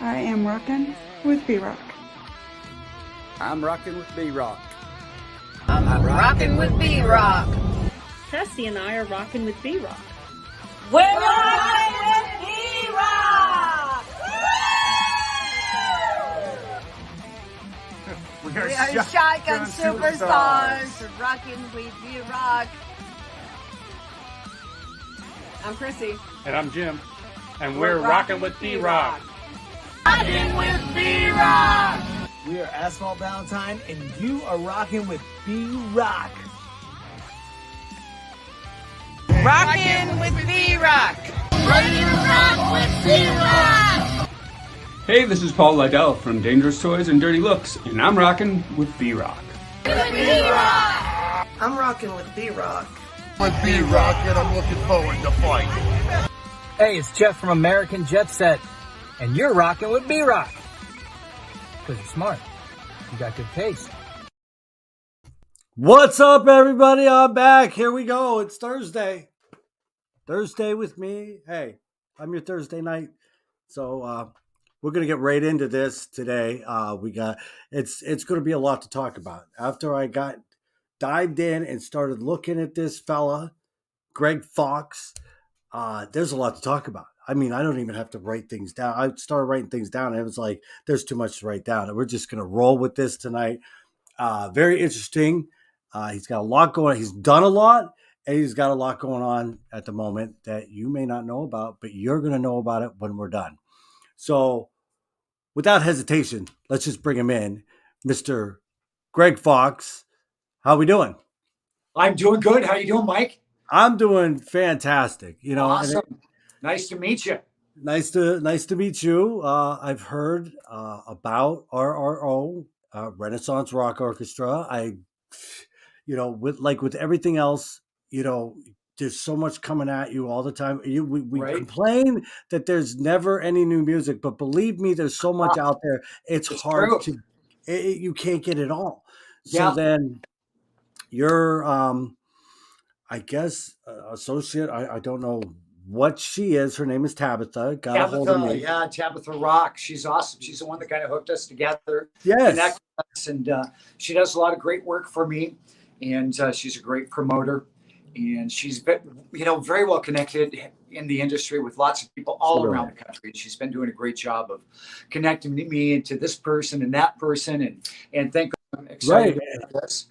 I am rockin' with B-Rock. I'm rocking with B-Rock. I'm rocking with B-Rock. Tessie and I are rocking with B-Rock. We're rocking with B-Rock! We We are Shotgun Superstars, rocking with B-Rock. I'm Chrissy. And I'm Jim. And we're rocking with B-Rock. Rocking with B-Rock! We are Asphalt Valentine, and you are rocking with B-Rock. Rocking with B-Rock! Ready to rock with B-Rock! Hey, this is Paul Liddell from Dangerous Toys and Dirty Looks, and I'm rocking with B-Rock. With B-Rock! I'm rocking with B-Rock. With B-Rock, and I'm looking forward to fight. Hey, it's Jeff from American Jet Set, and you're rocking with B-Rock. Because you're smart. You got good taste. What's up, everybody? I'm back. Here we go. It's Thursday. Thursday with me. Hey, I'm your Thursday night. So we're going to get right into this today. It's going to be a lot to talk about. After I got dived in and started looking at this fella, Gregg Fox, there's a lot to talk about. I mean, I don't even have to write things down. I started writing things down, and it was like, there's too much to write down. And we're just going to roll with this tonight. Very interesting. He's got a lot going on. He's done a lot, and he's got a lot going on at the moment that you may not know about, but you're going to know about it when we're done. So without hesitation, let's just bring him in. Mr. Gregg Fox. How we doing? I'm doing good. How you doing, Mike? I'm doing fantastic. You know, awesome. Nice to meet you. Nice to meet you. I've heard about RRO, Renaissance Rock Orchestra. With everything else, there's so much coming at you all the time. We right. Complain that there's never any new music, but believe me, there's so much out there. It's hard true. You can't get it all. So then you're, I guess, associate. I don't know what she is. Her name is Tabitha. Got a hold of me. Yeah, Tabitha Rock. She's awesome. She's the one that kind of hooked us together. Yes. And she does a lot of great work for me. And she's a great promoter. And she's been, very well connected in the industry with lots of people all around the country. And she's been doing a great job of connecting me into this person and that person. And thank you. I'm excited about this.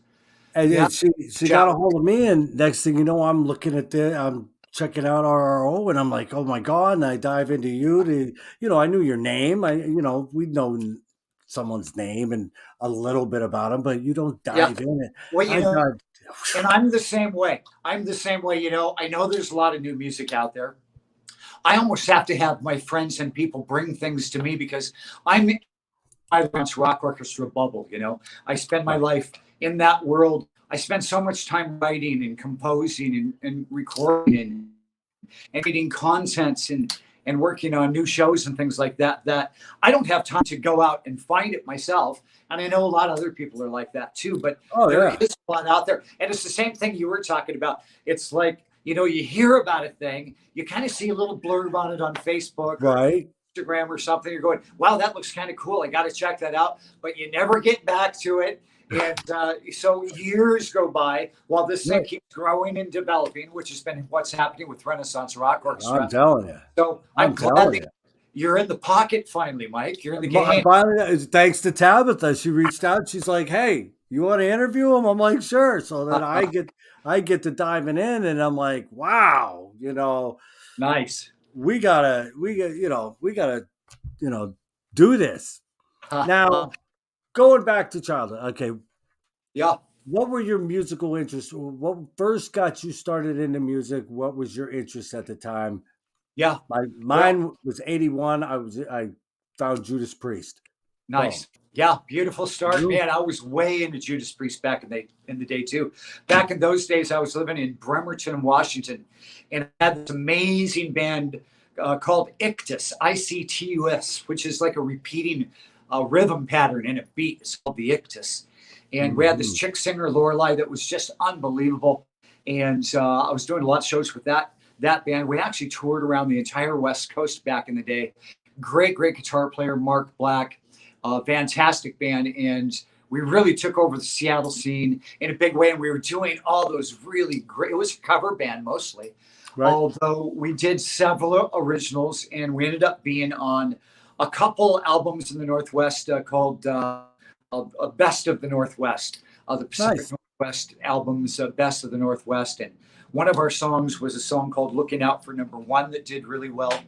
And she got a hold of me. And next thing you know, I'm looking at I'm checking out RRO, and I'm like, oh my God. And I dive into you I knew your name. We'd known someone's name and a little bit about them, but you don't dive in it. Well, and I'm the same way. I know there's a lot of new music out there. I almost have to have my friends and people bring things to me because I'm in my rock orchestra bubble. I spend my life in that world. I spend so much time writing and composing and recording and reading contents and working on new shows and things like that I don't have time to go out and find it myself. And I know a lot of other people are like that too, but there is a lot out there. And it's the same thing you were talking about. It's like, you hear about a thing, you kind of see a little blurb on it on Facebook, right? Or Instagram or something. You're going, wow, that looks kind of cool. I got to check that out. But you never get back to it. And so years go by while this thing keeps growing and developing, which has been what's happening with Renaissance Rock Orchestra. I'm telling you. So I'm glad that you're in the pocket finally, Mike. You're in the game. Finally, thanks to Tabitha. She reached out. She's like, hey, you want to interview him? I'm like, sure. So then I get to diving in, and I'm like, wow, nice. We gotta do this. Now, going back to childhood. Okay. Yeah. What were your musical interests? What first got you started into music? What was your interest at the time? Yeah. Mine was 81. I found Judas Priest. Nice. Oh. Yeah. Beautiful start. Man, I was way into Judas Priest back in the day too. Back in those days, I was living in Bremerton, Washington, and I had this amazing band called Ictus, ICTUS, which is like a repeating rhythm pattern in a beat. It's called the Ictus. And we had this chick singer, Lorelei, that was just unbelievable. And I was doing a lot of shows with that band. We actually toured around the entire West Coast back in the day, great guitar player, Mark Black, fantastic band. And we really took over the Seattle scene in a big way. And we were doing all those really great, it was a cover band mostly. Right. Although we did several originals, and we ended up being on a couple albums in the Northwest called Best of the Northwest, the Pacific Northwest albums, Best of the Northwest. And one of our songs was a song called Looking Out for Number One that did really well.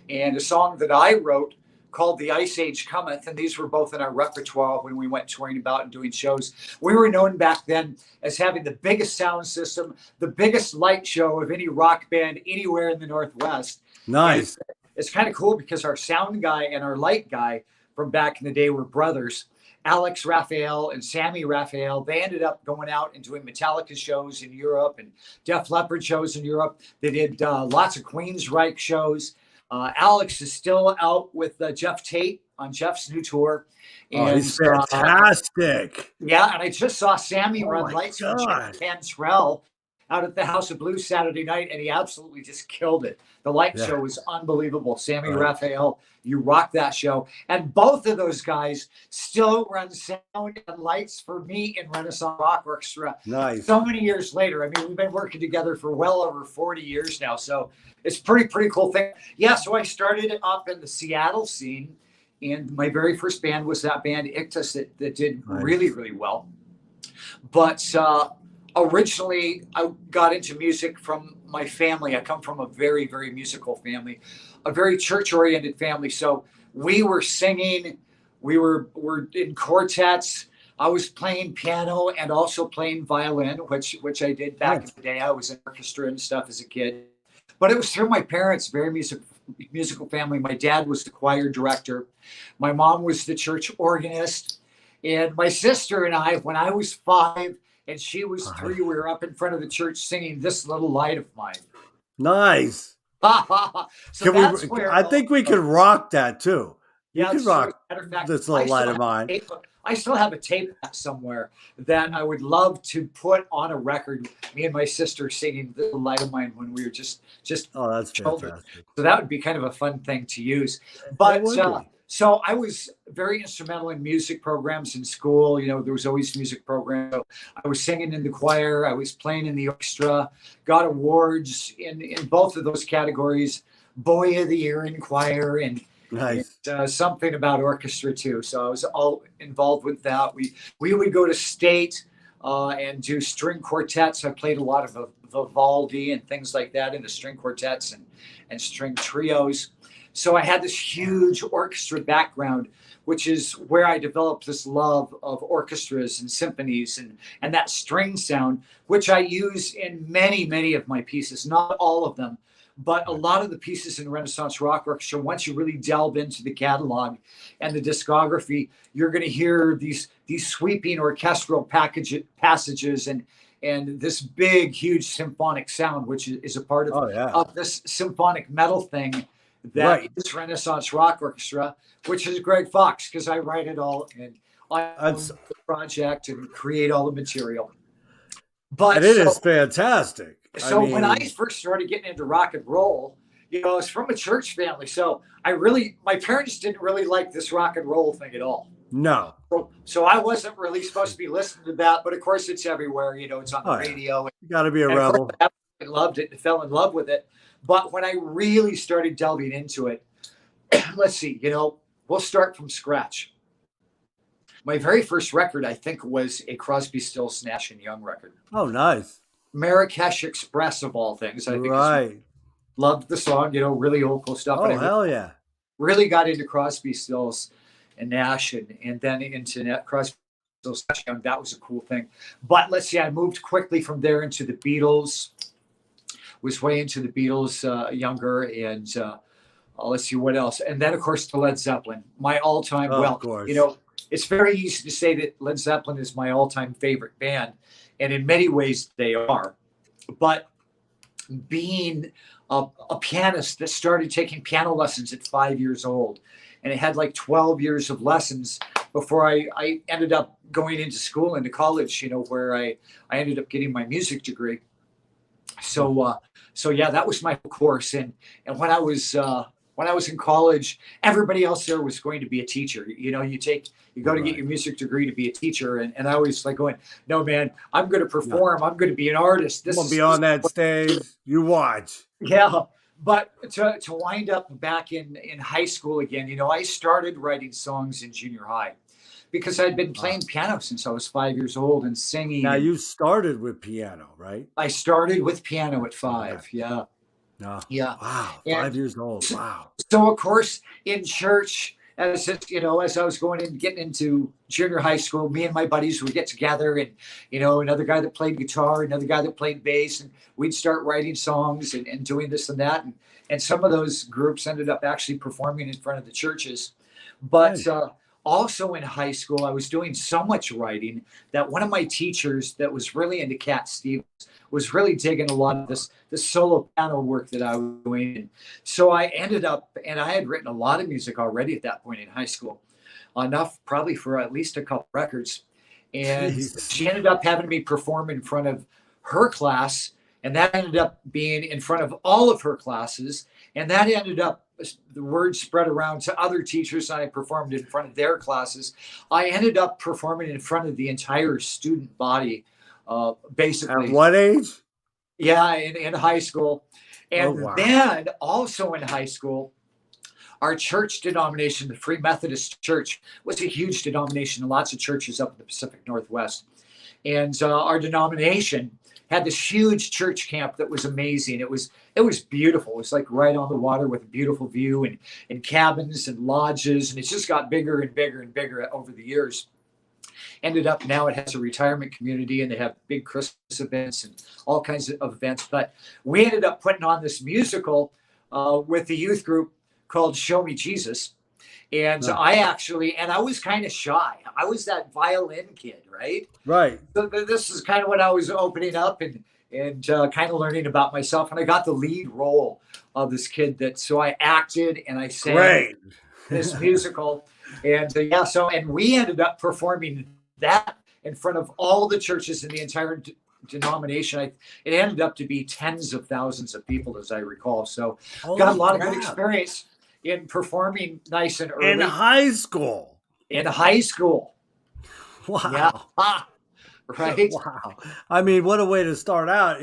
And a song that I wrote called The Ice Age Cometh. And these were both in our repertoire when we went touring about and doing shows. We were known back then as having the biggest sound system, the biggest light show of any rock band anywhere in the Northwest. Nice. And it's kind of cool because our sound guy and our light guy from back in the day were brothers. Alex Raphael and Sammy Raphael. They ended up going out and doing Metallica shows in Europe and Def Leppard shows in Europe. They did lots of Queensryche shows. Alex is still out with Jeff Tate on Jeff's new tour. And, he's fantastic. Yeah, and I just saw Sammy run lights with Jeff Cantrell out at the House of Blues Saturday night, and he absolutely just killed it. The light show was unbelievable. Sammy Raphael, you rocked that show. And both of those guys still run sound and lights for me in Renaissance Rock Orchestra. Nice. So many years later. I mean, we've been working together for well over 40 years now. So it's pretty cool thing. Yeah, so I started up in the Seattle scene, and my very first band was that band Ictus that did really well. But originally, I got into music from my family. I come from a very musical family, a very church-oriented family. So we were singing, we were in quartets. I was playing piano and also playing violin, which I did back in the day. I was in orchestra and stuff as a kid. But it was through my parents, very musical family. My dad was the choir director. My mom was the church organist. And my sister and I, when I was 5, and she was 3, we were up in front of the church singing This Little Light of Mine. Nice. So I think we could rock that too. You could rock fact, This Little Light of Mine. I still have a tape somewhere that I would love to put on a record. Me and my sister singing "The Light of Mine" when we were just oh, that's children. Fantastic. So that would be kind of a fun thing to use. But so I was very instrumental in music programs in school. You know, there was always music programs. So I was singing in the choir. I was playing in the orchestra. Got awards in both of those categories. Boy of the Year in choir and. Nice. And, something about orchestra too. So I was all involved with that. We would go to state and do string quartets. I played a lot of Vivaldi and things like that in the string quartets and string trios. So I had this huge orchestra background, which is where I developed this love of orchestras and symphonies and that string sound, which I use in many of my pieces, not all of them. But a lot of the pieces in Renaissance Rock Orchestra, once you really delve into the catalog and the discography, you're going to hear these sweeping orchestral passages and this big, huge symphonic sound, which is a part of this symphonic metal thing that is Renaissance Rock Orchestra, which is Gregg Fox, because I write it all and I own the project and create all the material. But it is fantastic. So when I first started getting into rock and roll, you know, it's from a church family. So my parents didn't really like this rock and roll thing at all. No. So I wasn't really supposed to be listening to that. But of course, it's everywhere. You know, it's on the radio. You got to be a rebel. I loved it and fell in love with it. But when I really started delving into it, let's see, you know, we'll start from scratch. My very first record, I think, was a Crosby, Stills, Nash & Young record. Oh, nice. Marrakesh Express of all things. I think loved the song, you know, really old cool stuff. Oh, hell yeah. Really got into Crosby, Stills and Nash and then into Crosby, Stills, Nash Young. That was a cool thing. But let's see, I moved quickly from there into the Beatles, was way into the Beatles younger. And let's see what else. And then, of course, to Led Zeppelin, my all-time, you know, it's very easy to say that Led Zeppelin is my all-time favorite band. And in many ways they are. But being a pianist that started taking piano lessons at 5 years old, and it had like 12 years of lessons before I ended up going into school, into college, you know, where I ended up getting my music degree. So yeah, that was my course. And when I was when I was in college, everybody else there was going to be a teacher. You know, you go to get your music degree to be a teacher. And I was like going, no, man, I'm going to perform. I'm going to be an artist. This is be on that stage. You watch. Yeah. But to wind up back in high school again, you know, I started writing songs in junior high because I'd been playing piano since I was 5 years old and singing. Now you started with piano, right? I started with piano at 5. Yeah. Yeah. Wow. 5 years old. Wow. So of course in church, as I was getting into junior high school, me and my buddies would get together, and another guy that played guitar, another guy that played bass, and we'd start writing songs and doing this and that. And some of those groups ended up actually performing in front of the churches. But also in high school, I was doing so much writing that one of my teachers that was really into Cat Stevens was really digging a lot of this solo piano work that I was doing. And so I ended up, and I had written a lot of music already at that point in high school, enough probably for at least a couple records. And she ended up having me perform in front of her class, and that ended up being in front of all of her classes. And that ended up, the word spread around to other teachers, and I performed in front of their classes. I ended up performing in front of the entire student body, basically. At what age? Yeah, in high school. And then also in high school, our church denomination, the Free Methodist Church, was a huge denomination. Lots of churches up in the Pacific Northwest. And our denomination had this huge church camp that was amazing. It was beautiful. It was like right on the water with a beautiful view, and cabins and lodges. And it's just got bigger and bigger and bigger over the years. Ended up now it has a retirement community, and they have big Christmas events and all kinds of events. But we ended up putting on this musical with the youth group called Show Me Jesus. And I was kind of shy. I was that violin kid, right? Right. So this is kind of when I was opening up and kind of learning about myself. And I got the lead role of this kid so I acted and I sang this musical. And and we ended up performing that in front of all the churches in the entire denomination. It ended up to be tens of thousands of people, as I recall. So got a lot of good experience in performing nice and early. In high school. Wow. Yeah. Right. Wow. I mean, what a way to start out,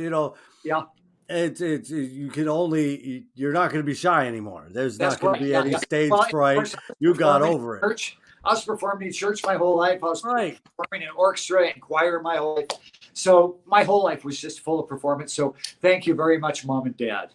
Yeah. It's you can only, you're not going to be shy anymore. There's not going to be any stage fright. You got over it. I was performing in church my whole life. I was performing in orchestra and choir my whole life. So my whole life was just full of performance. So thank you very much, Mom and Dad.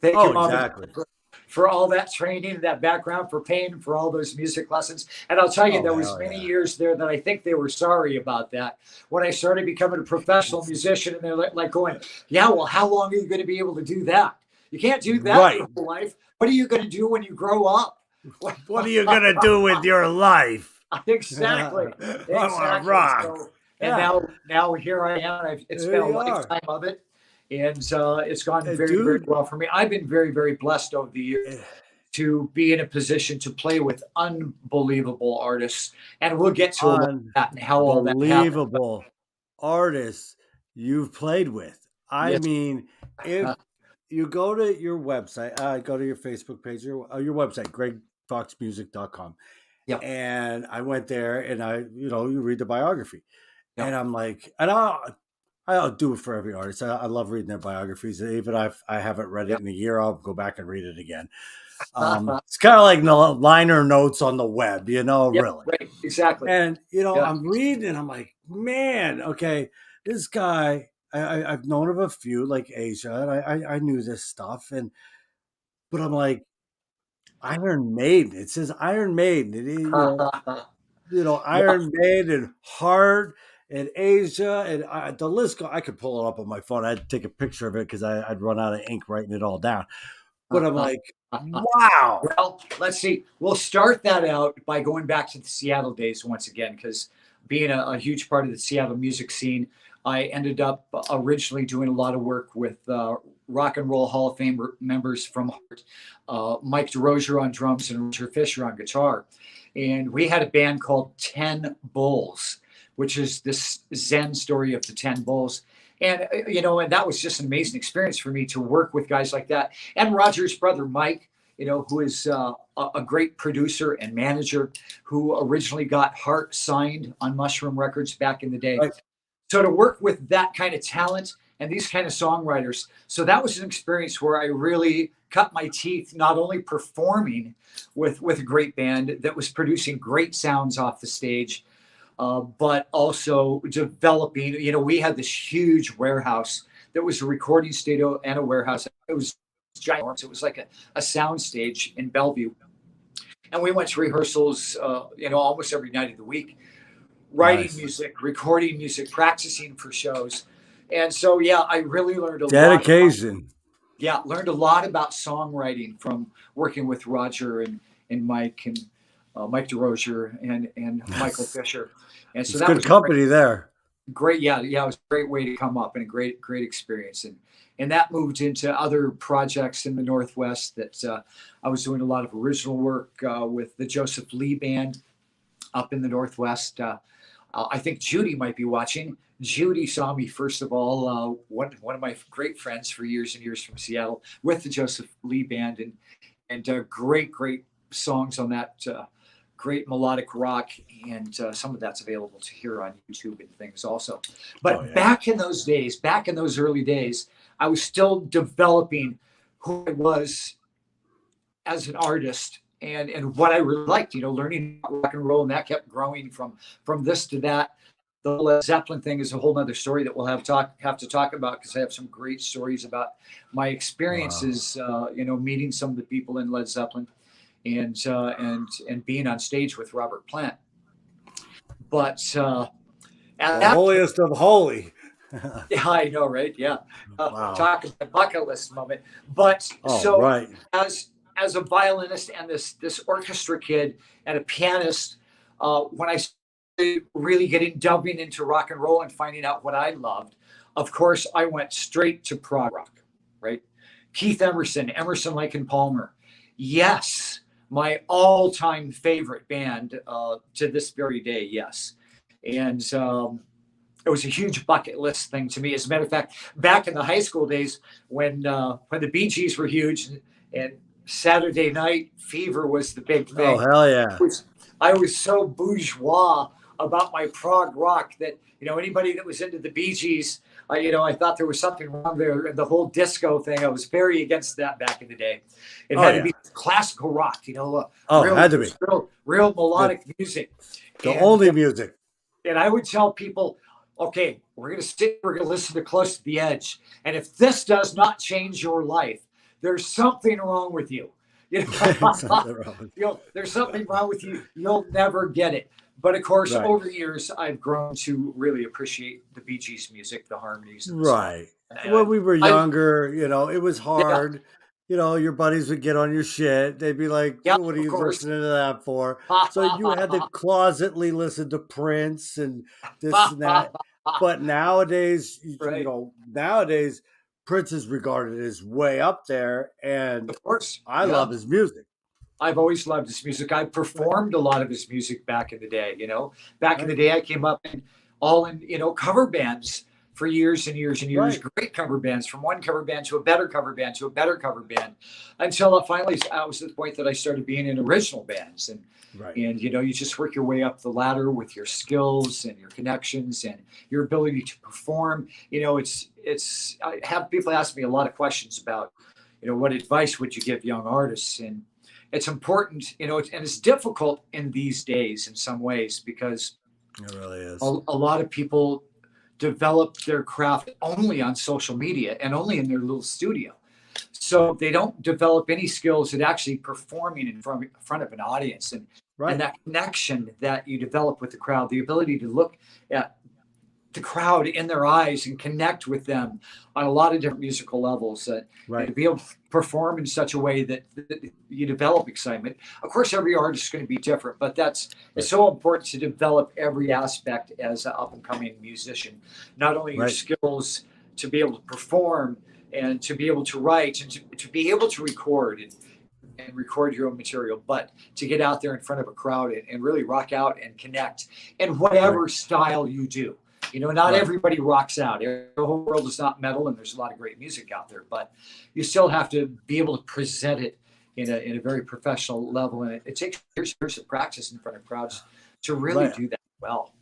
Thank you, Mom and Dad, for all that training, that background, for paying for all those music lessons. And I'll tell you, there was many years there that I think they were sorry about that. When I started becoming a professional musician, and they're like going, yeah, well, how long are you going to be able to do that? You can't do that your whole life. What are you going to do when you grow up? What are you going to do with your life? Exactly. I want to rock. So, and now here I am. It's been a lifetime of it. And it's gone very, very well for me. I've been very, very blessed over the years to be in a position to play with unbelievable artists. And we'll get to that and how all that happened. Unbelievable artists you've played with. I mean, if you go to your website, go to your Facebook page, your website, GreggFoxMusic.com. Yeah. And I went there, and you read the biography. Yeah. And I'm like, and I'll do it for every artist. I love reading their biographies. Even if I haven't read it in a year, I'll go back and read it again. It's kind of like the liner notes on the web, really. Right, exactly. And, I'm reading and I'm like, man, okay, this guy, I've known of a few, like Asia, and I knew this stuff. But I'm like, Iron Maiden. It says Iron Maiden. Iron Maiden and Heart and Asia, and the list. I could pull it up on my phone. I'd take a picture of it because I'd run out of ink writing it all down. But I'm like, wow. Well, let's see. We'll start that out by going back to the Seattle days once again, because being a huge part of the Seattle music scene, I ended up originally doing a lot of work with Rock and Roll Hall of Fame members from Heart, Mike DeRozier on drums and Roger Fisher on guitar. And we had a band called 10 Bulls, which is this Zen story of the 10 Bulls. And, and that was just an amazing experience for me to work with guys like that. And Roger's brother, Mike, who is a great producer and manager, who originally got Hart signed on Mushroom Records back in the day. Right. So to work with that kind of talent and these kind of songwriters, so that was an experience where I really cut my teeth, not only performing with a great band that was producing great sounds off the stage, but also developing. We had this huge warehouse that was a recording studio and a warehouse. It was giant. It was like a sound stage in Bellevue. And we went to rehearsals, almost every night of the week, writing music, recording music, practicing for shows. And so, I really learned a dedication. Learned a lot about songwriting from working with Roger and Mike and Mike DeRozier and Michael Fisher. And so it's that good was company there. Great. Yeah. It was a great way to come up and a great experience. And that moved into other projects in the Northwest that I was doing a lot of original work with the Joseph Lee Band up in the Northwest. I think Judy might be watching. Judy saw me, first of all, one of my great friends for years and years from Seattle with the Joseph Lee Band and great songs on that great melodic rock. And some of that's available to hear on YouTube and things also. But back in those days, back in those early days, I was still developing who I was as an artist and what I really liked, learning rock and roll, and that kept growing from this to that. The Led Zeppelin thing is a whole nother story that we'll have to talk about, because I have some great stories about my experiences, meeting some of the people in Led Zeppelin and being on stage with Robert Plant. But the holiest of holy. Yeah, I know, right? Yeah. Talk about a bucket list moment. But as a violinist and this orchestra kid and a pianist, when I started really delving into rock and roll and finding out what I loved, of course, I went straight to prog rock, right? Keith Emerson, Lake and Palmer. Yes, my all-time favorite band to this very day, yes. And it was a huge bucket list thing to me. As a matter of fact, back in the high school days when the Bee Gees were huge and Saturday Night Fever was the big thing. Oh, hell yeah. I was so bourgeois about my prog rock that, anybody that was into the Bee Gees, I thought there was something wrong there. And the whole disco thing, I was very against that back in the day. It had to be classical rock, it had to be. Real melodic music. The only music. And I would tell people, okay, we're going to listen to Close to the Edge. And if this does not change your life, there's something wrong with you. There's something wrong with you. You'll never get it. But of course, over the years, I've grown to really appreciate the Bee Gees music, the harmonies. Right. When we were younger, it was hard. Your buddies would get on your shit. They'd be like, what are you listening to that for? So you had to closetly listen to Prince and this and that. But nowadays, nowadays, Prince is regarded as way up there. And of course, I love his music. I've always loved his music. I performed a lot of his music back in the day, Back in the day, I came up in cover bands for years and years and years. Great cover bands, from one cover band to a better cover band to a better cover band, until finally I was at the point that I started being in original bands. And you just work your way up the ladder with your skills and your connections and your ability to perform. I have people ask me a lot of questions about, what advice would you give young artists? And it's important, and it's difficult in these days in some ways, because it really is. A lot of people develop their craft only on social media and only in their little studio. So they don't develop any skills at actually performing in front of an audience. And that connection that you develop with the crowd, the ability to look at the crowd in their eyes and connect with them on a lot of different musical levels, and to be able to perform in such a way that you develop excitement. Of course, every artist is going to be different, but it's so important to develop every aspect as an up-and-coming musician, not only your skills to be able to perform and to be able to write and to be able to record and record your own material, but to get out there in front of a crowd and really rock out and connect in whatever style you do. Not everybody rocks out. The whole world is not metal, and there's a lot of great music out there, but you still have to be able to present it in a very professional level, and it takes years of practice in front of crowds to really do that well.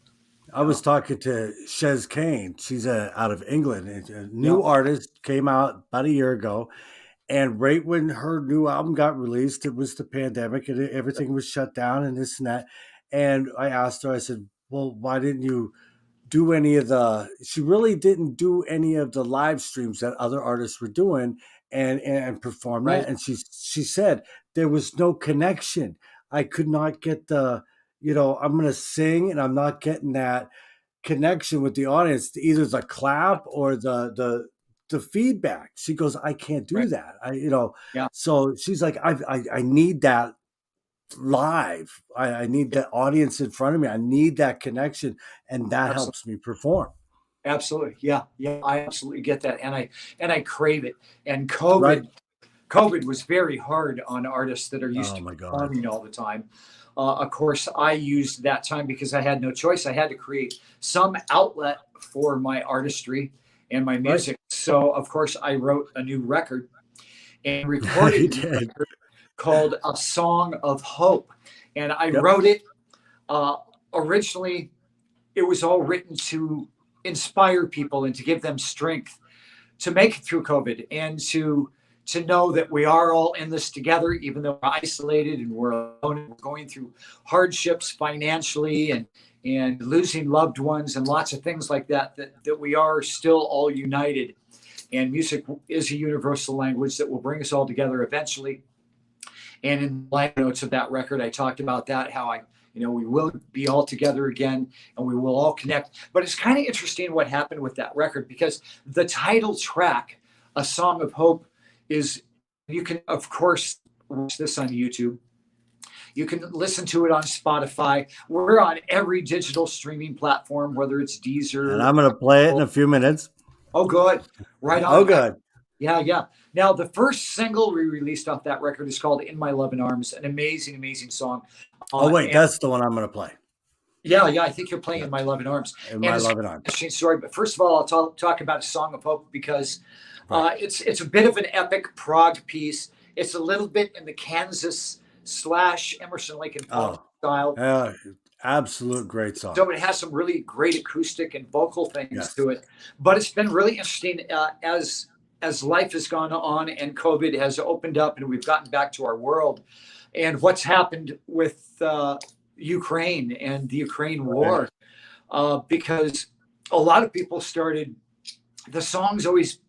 I was talking to Shez Kane. She's out of England. And a new artist came out about a year ago. And right when her new album got released, it was the pandemic and everything was shut down and this and that. And I asked her, I said, well, why didn't you do she really didn't do any of the live streams that other artists were doing and perform that. And she said there was no connection. I could not get I'm going to sing and I'm not getting that connection with the audience, either the clap or the feedback. She goes, I can't do that. So she's like, I need that live. I need the audience in front of me. I need that connection, and that helps me perform. Absolutely. Yeah. I absolutely get that. And I crave it. And COVID was very hard on artists that are used to performing all the time. Of course, I used that time because I had no choice. I had to create some outlet for my artistry and my music. So, of course, I wrote a new record and recorded a record called A Song of Hope. And I wrote it. Originally, it was all written to inspire people and to give them strength to make it through COVID and to know that we are all in this together, even though we're isolated and we're alone and we're going through hardships financially and losing loved ones and lots of things like that we are still all united. And music is a universal language that will bring us all together eventually. And in the liner notes of that record, I talked about that, how we will be all together again and we will all connect. But it's kind of interesting what happened with that record, because the title track, A Song of Hope, you can, of course, watch this on YouTube. You can listen to it on Spotify. We're on every digital streaming platform, whether it's Deezer. And I'm going to play it in a few minutes. Oh, good. Right on. Oh, good. Yeah. Now, the first single we released off that record is called In My Loving Arms, an amazing, amazing song. That's the one I'm going to play. Yeah, I think you're playing In My Loving Arms. In My Loving Arms. Interesting story. But first of all, I'll talk about A Song of Hope because it's a bit of an epic prog piece. It's a little bit in the Kansas / Emerson, Lake and Palmer style. Yeah, absolute great song. So it has some really great acoustic and vocal things to it. But it's been really interesting as life has gone on and COVID has opened up and we've gotten back to our world and what's happened with Ukraine and the Ukraine war. Because a lot of people started, the songs always,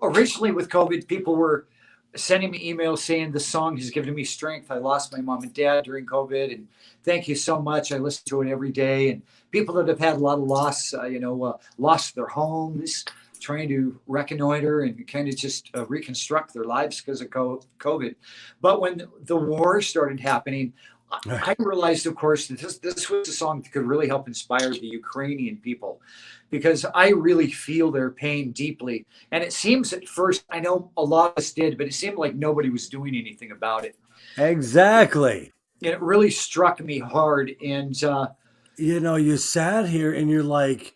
originally with COVID, people were sending me emails saying the song has given me strength. I lost my mom and dad during COVID, and thank you so much. I listen to it every day. And people that have had a lot of loss, lost their homes, trying to reconnoiter and kind of just reconstruct their lives because of COVID. But when the war started happening, I realized, of course, that this was a song that could really help inspire the Ukrainian people, because I really feel their pain deeply. And it seems at first, I know a lot of us did, but it seemed like nobody was doing anything about it. Exactly. And it really struck me hard. And, you sat here and you're like,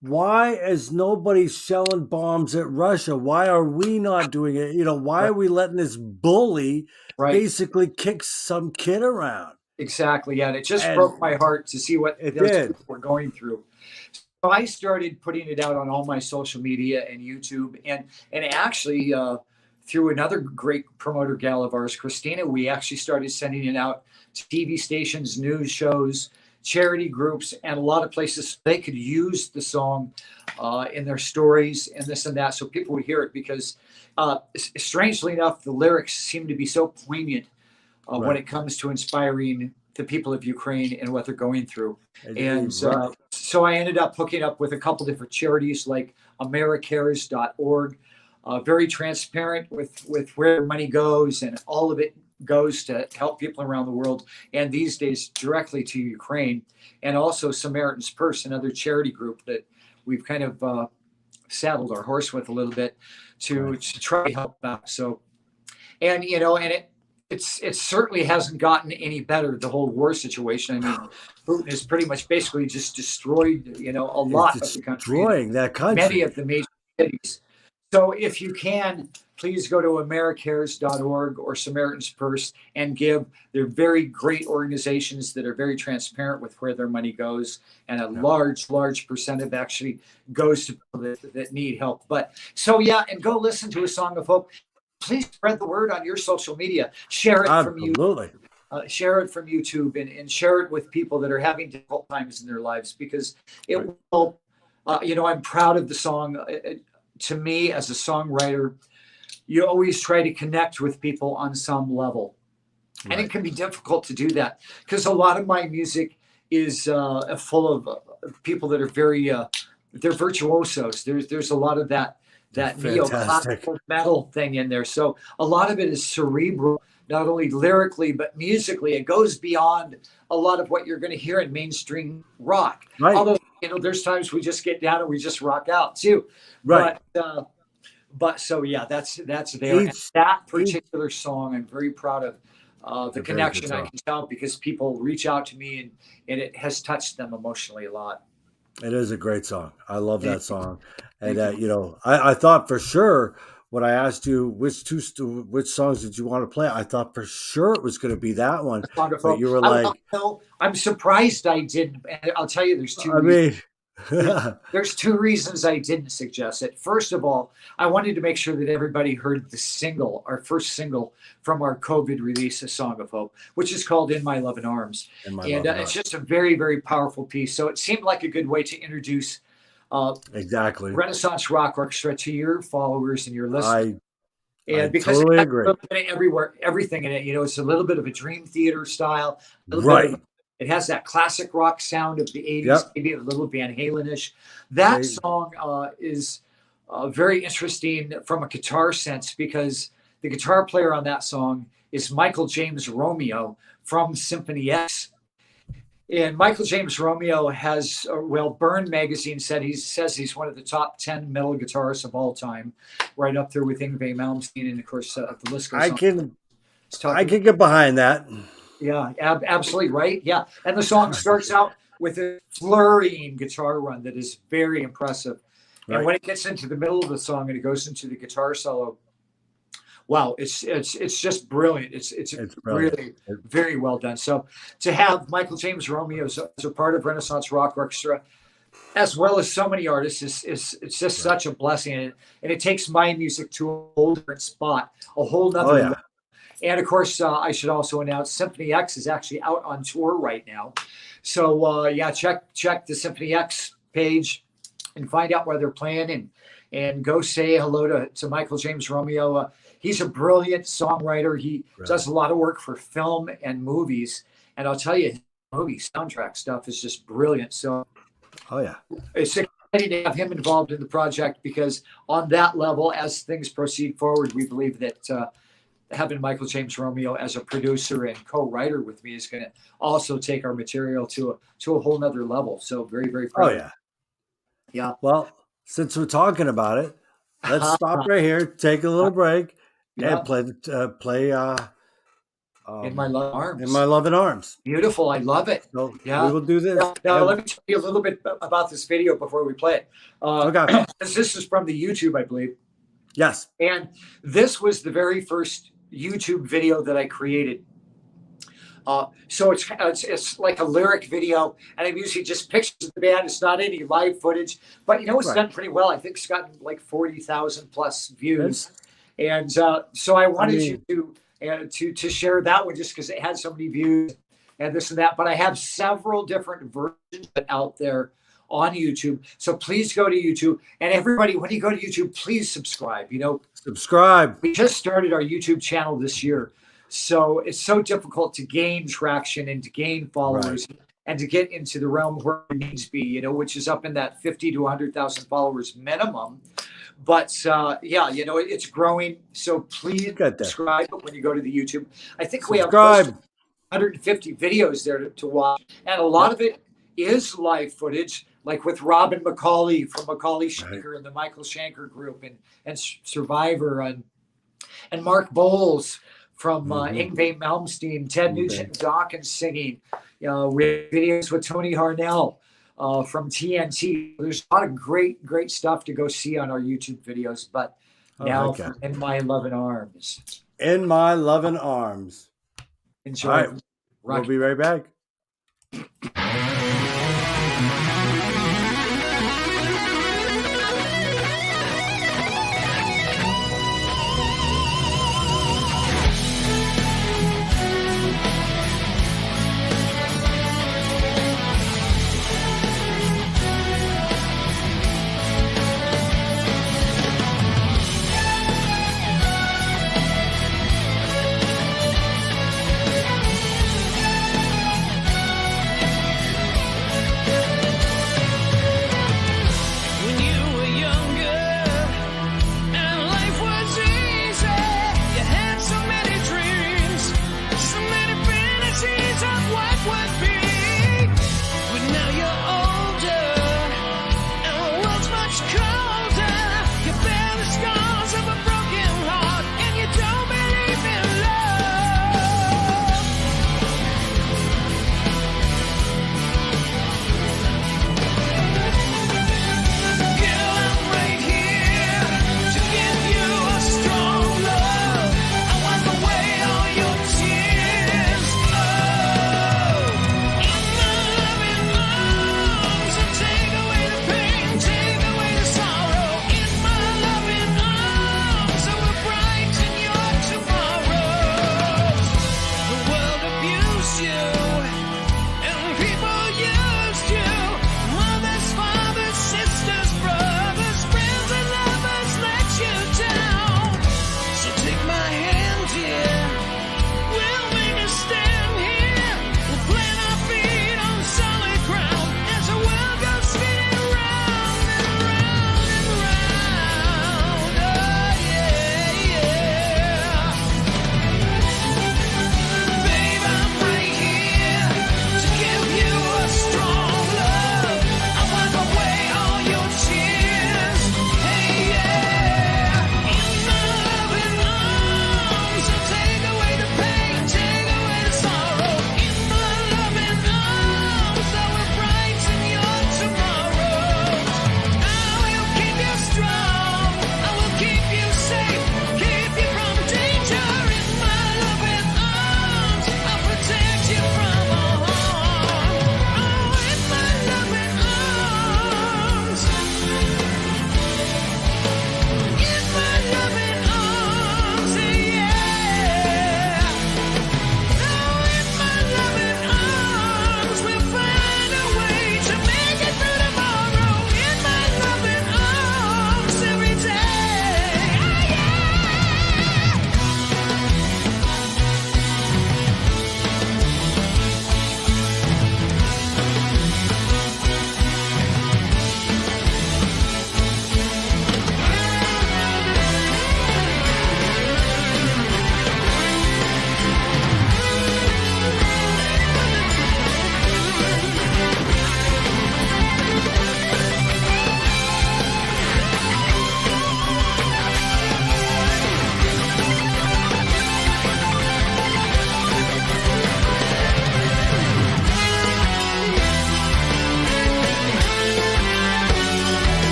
why is nobody shelling bombs at Russia? Why are we not doing it? Why are we letting this bully basically kick some kid around? Exactly. Yeah. And it just broke my heart to see what those people were going through. So I started putting it out on all my social media and YouTube, and actually through another great promoter gal of ours, Christina, we actually started sending it out to TV stations, news shows, charity groups, and a lot of places they could use the song in their stories and this and that, so people would hear it, because strangely enough, the lyrics seem to be so poignant when it comes to inspiring the people of Ukraine and what they're going through. And so I ended up hooking up with a couple different charities like americares.org, very transparent with where money goes, and all of it goes to help people around the world, and these days directly to Ukraine. And also Samaritan's Purse, another charity group that we've kind of saddled our horse with a little bit to try to help out. So, and it certainly hasn't gotten any better, the whole war situation. I mean, Putin has pretty much basically just destroyed, a lot of the country. Destroying that country. Many of the major cities. So if you can, please go to americares.org or Samaritan's Purse and give. They're very great organizations that are very transparent with where their money goes. And a large percentage actually goes to people that need help. But so, yeah, and go listen to A Song of Hope. Please spread the word on your social media. Share it from you. Share it from YouTube and share it with people that are having difficult times in their lives, because it will, I'm proud of the song. To me, as a songwriter, you always try to connect with people on some level. And it can be difficult to do that because a lot of my music is full of people that are very, they're virtuosos. There's a lot of that neo-classical metal thing in there. So a lot of it is cerebral, not only lyrically, but musically. It goes beyond a lot of what you're going to hear in mainstream rock. Right. Although, there's times we just get down and we just rock out too. Right. But so, yeah, that's there. That particular song, I'm very proud of the connection I can tell, because people reach out to me and it has touched them emotionally a lot. It is a great song. I love that song. And, I thought for sure when I asked you which songs did you want to play, I thought for sure it was going to be that one. But you were like, I'm surprised I didn't. And I'll tell you, there's two reasons. There's two reasons I didn't suggest it. First of all, I wanted to make sure that everybody heard the single, our first single from our COVID release, A Song of Hope, which is called In My Loving Arms. It's just a very, very powerful piece. So it seemed like a good way to introduce Renaissance Rock Orchestra to your followers and your listeners. Because totally agree. Everything in it, it's a little bit of a Dream Theater style, it has that classic rock sound of the 80s, maybe a little Van Halen-ish. That song is very interesting from a guitar sense, because the guitar player on that song is Michael James Romeo from Symphony X. And Michael James Romeo has, Burn Magazine says he's one of the top 10 metal guitarists of all time, right up there with Yngwie Malmsteen, and of course the list goes on. I can get behind that. Yeah, absolutely right. Yeah, and the song starts out with a flurrying guitar run that is very impressive. And when it gets into the middle of the song and it goes into the guitar solo, wow, it's just brilliant. It's really very well done. So to have Michael James Romeo as a part of Renaissance Rock Orchestra, as well as so many artists, it's just such a blessing. And it takes my music to a whole different spot, a whole nother level. And of course, I should also announce Symphony X is actually out on tour right now. So check the Symphony X page and find out where they're playing, and go say hello to Michael James Romeo. He's a brilliant songwriter. He does a lot of work for film and movies. And I'll tell you, movie soundtrack stuff is just brilliant. So it's exciting to have him involved in the project, because on that level, as things proceed forward, we believe that having Michael James Romeo as a producer and co-writer with me is going to also take our material to a whole nother level. So very, very proud. Yeah. Well, since we're talking about it, let's stop right here, take a little break, and play In My Loving Arms. In My Loving Arms. Beautiful. I love it. So we will do this. Now, let me tell you a little bit about this video before we play it. This is from the YouTube, I believe. Yes. And this was the very first YouTube video that I created. So it's like a lyric video, and I'm using just pictures of the band. It's not any live footage, but it's done pretty well. I think it's gotten like 40,000 plus views. And so I wanted you to share that one, just because it had so many views and this and that. But I have several different versions out there on YouTube. So please go to YouTube, and everybody, when you go to YouTube, please subscribe. Subscribe. We just started our YouTube channel this year, so it's so difficult to gain traction and to gain followers and to get into the realm where it needs to be, which is up in that 50 to 100,000 followers minimum. But it's growing. So please subscribe when you go to the YouTube. I think we have 150 videos there to watch, and a lot of it is live footage, like with Robin McCauley from McCauley Schenker and the Michael Schenker Group, and Survivor, and Mark Bowles from Yngwie Malmsteen, Ted Nugent Dawkins singing. We have videos with Tony Harnell. from TNT. There's a lot of great stuff to go see on our YouTube videos. But now, okay. In My Loving Arms. In My Loving Arms. Enjoy. All right. We'll be right back.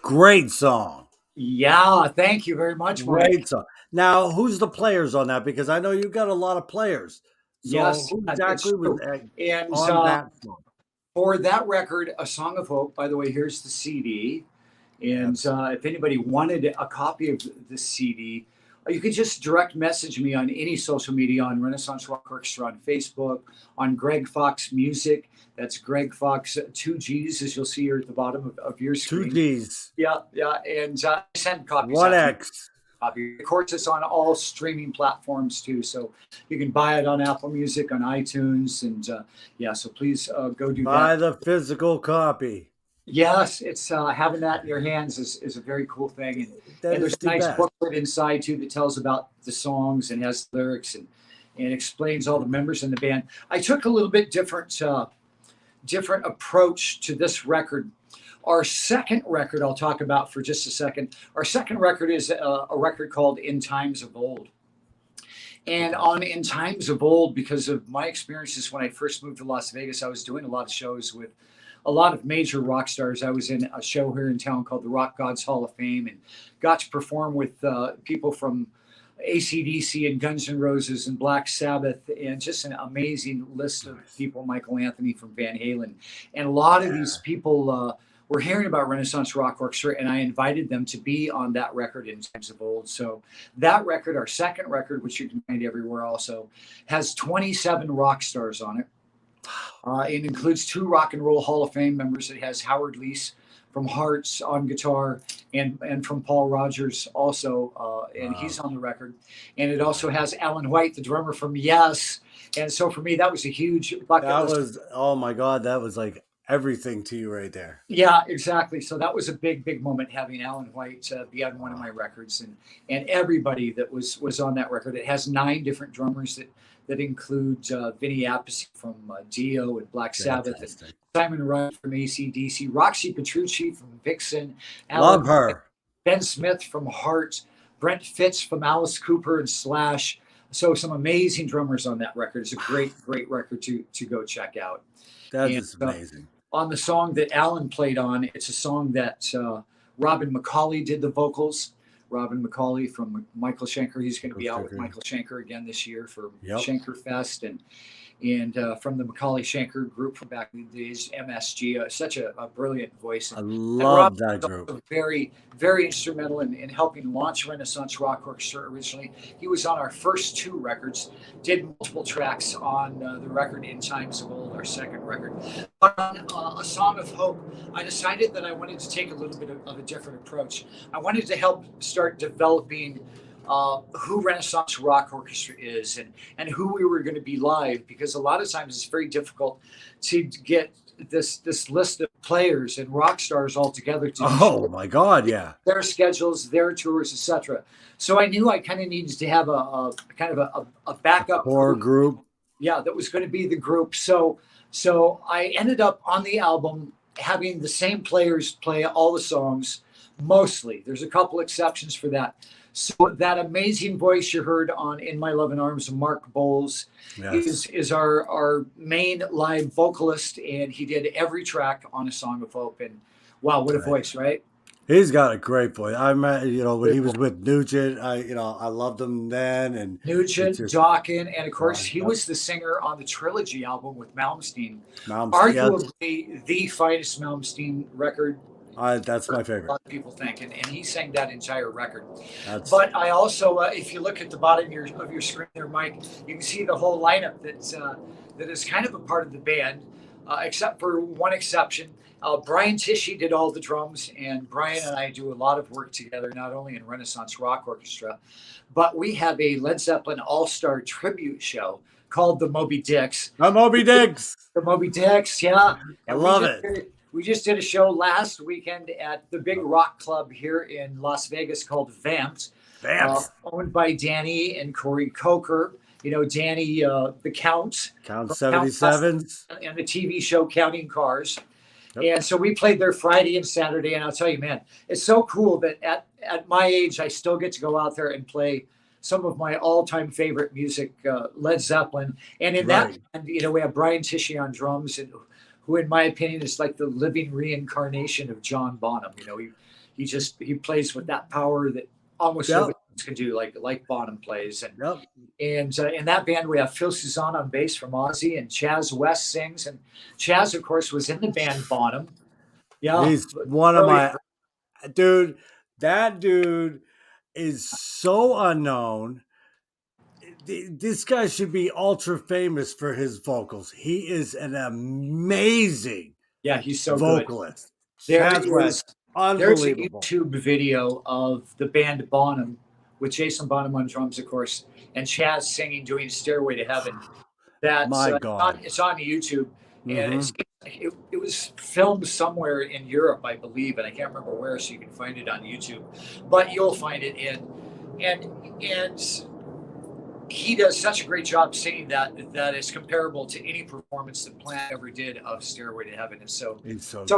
Great song. Yeah, thank you very much, Mike. Great song. Now, who's the players on that? Because I know you've got a lot of players. So Yes, who it's exactly was true. And on that song? for that record, A Song of Hope, by the way, here's the CD. And if anybody wanted a copy of the CD, you could just direct message me on any social media, on Renaissance Rock Orchestra, on Facebook, on Gregg Fox Music. That's Gregg Fox, 2Gs, as you'll see here at the bottom of your screen. 2Gs. Yeah, yeah. And I send copies. 1X. Of course, it's on all streaming platforms too, so you can buy it on Apple Music, on iTunes, and so please go do Buy that. the physical copy. Yes, it's having that in your hands is a very cool thing, and there's a nice booklet inside too that tells about the songs and has lyrics and explains all the members in the band. I took a little bit different approach to this record. Our second record I'll talk about for just a second. Our second record is a record called In Times of Old. And on In Times of Old, because of my experiences when I first moved to Las Vegas, I was doing a lot of shows with a lot of major rock stars. I was in a show here in town called the Rock Gods Hall of Fame and got to perform with people from AC/DC and Guns N' Roses and Black Sabbath, and just an amazing list of people, Michael Anthony from Van Halen. And a lot of these people were hearing about Renaissance Rock Orchestra, and I invited them to be on that record, In Times of Old. So that record, our second record, which you can find everywhere also, has 27 rock stars on it. It includes 2 Rock and Roll Hall of Fame members. It has Howard Leese from Hearts on guitar, and from Paul Rogers also, and he's on the record. And it also has Alan White, the drummer from Yes. And so for me, that was a huge bucket list. That was, oh my God, that was like everything to you right there. Yeah, exactly. So that was a big moment, having Alan White be on one of my records, and everybody that was on that record. It has 9 different drummers that include Vinny Appice from Dio and Black Sabbath, and Simon Wright from AC/DC, Roxy Petrucci from Vixen, Love her, Ben Smith from Heart, Brent Fitz from Alice Cooper and Slash. So some amazing drummers on that record. It's a great record to go check out. That is amazing. On the song that Alan played on, it's a song that Robin McCauley did the vocals. Robin McCauley from Michael Schenker. He's going to be out with Michael Schenker again this year for Schenker Fest, and from the McCauley Schenker group from back in the days, MSG. Such a brilliant voice. I love that group. Very instrumental in helping launch Renaissance Rock Orchestra originally. He was on our first 2 records, did multiple tracks on the record In Times of Old, our second record. But on A Song of Hope, I decided that I wanted to take a little bit of a different approach. I wanted to help start developing who Renaissance Rock Orchestra is and who we were going to be live, because a lot of times it's very difficult to get this list of players and rock stars all together to my God, yeah, their schedules, their tours, etc. So I knew I kind of needed to have a kind of a backup core group. Yeah, that was going to be the group. So I ended up on the album having the same players play all the songs, mostly. There's a couple exceptions for that. So that amazing voice you heard on In My Loving Arms of Mark Bowles is our main live vocalist, and he did every track on A Song of Hope. And wow, what a voice, right? He's got a great voice. I met, when he was with Nugent, I loved him then. And Nugent, Dawkins, and of course, he was the singer on the Trilogy album with Malmsteen. Arguably the finest Malmsteen record. That's my favorite. A lot of people think, and he sang that entire record. But I also, if you look at the bottom of your screen there, Mike, you can see the whole lineup that is kind of a part of the band, except for one exception. Brian Tishy did all the drums, and Brian and I do a lot of work together, not only in Renaissance Rock Orchestra, but we have a Led Zeppelin all-star tribute show called the Moby Dicks. The Moby Dicks. The Moby Dicks, yeah. I love it. We just did a show last weekend at the big rock club here in Las Vegas called Vamped. Owned by Danny and Corey Coker. Danny, the Count 77s, and the TV show Counting Cars. And so we played there Friday and Saturday, and I'll tell you, man, it's so cool that at my age, I still get to go out there and play some of my all-time favorite music, Led Zeppelin. And in that, we have Brian Tishy on drums, and who in my opinion is like the living reincarnation of John Bonham. He plays with that power that almost nobody else can do, like Bonham plays. And in that band we have Phil Suzanne on bass from Ozzy, and Chaz West sings. And Chaz, of course, was in the band Bonham. Yeah, he's one of my dude. That dude is so unknown. This guy should be ultra famous for his vocals. He is an amazing he's so vocalist. There's a unbelievable YouTube video of the band Bonham with Jason Bonham on drums, of course, and Chaz singing, doing Stairway to Heaven. That's it's on YouTube. And it was filmed somewhere in Europe, I believe, and I can't remember where, so you can find it on YouTube. But you'll find it and he does such a great job singing that is comparable to any performance that Plant ever did of Stairway to Heaven. And so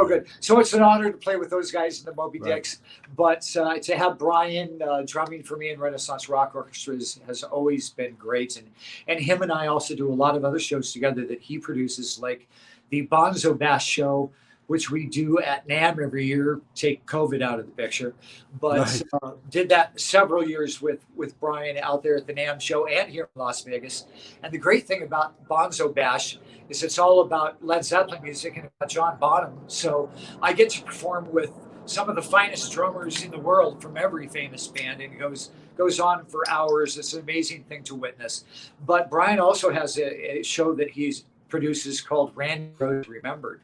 good. So it's an honor to play with those guys in the Moby Dicks. But to have Brian drumming for me in Renaissance Rock Orchestra has always been great. And him and I also do a lot of other shows together that he produces, like the Bonzo Bass show, which we do at NAMM every year, take COVID out of the picture. But did that several years with Brian out there at the NAMM show and here in Las Vegas. And the great thing about Bonzo Bash is it's all about Led Zeppelin music and about John Bonham. So I get to perform with some of the finest drummers in the world from every famous band, and it goes on for hours. It's an amazing thing to witness. But Brian also has a show that he produces called Randy Rhoads Remembered.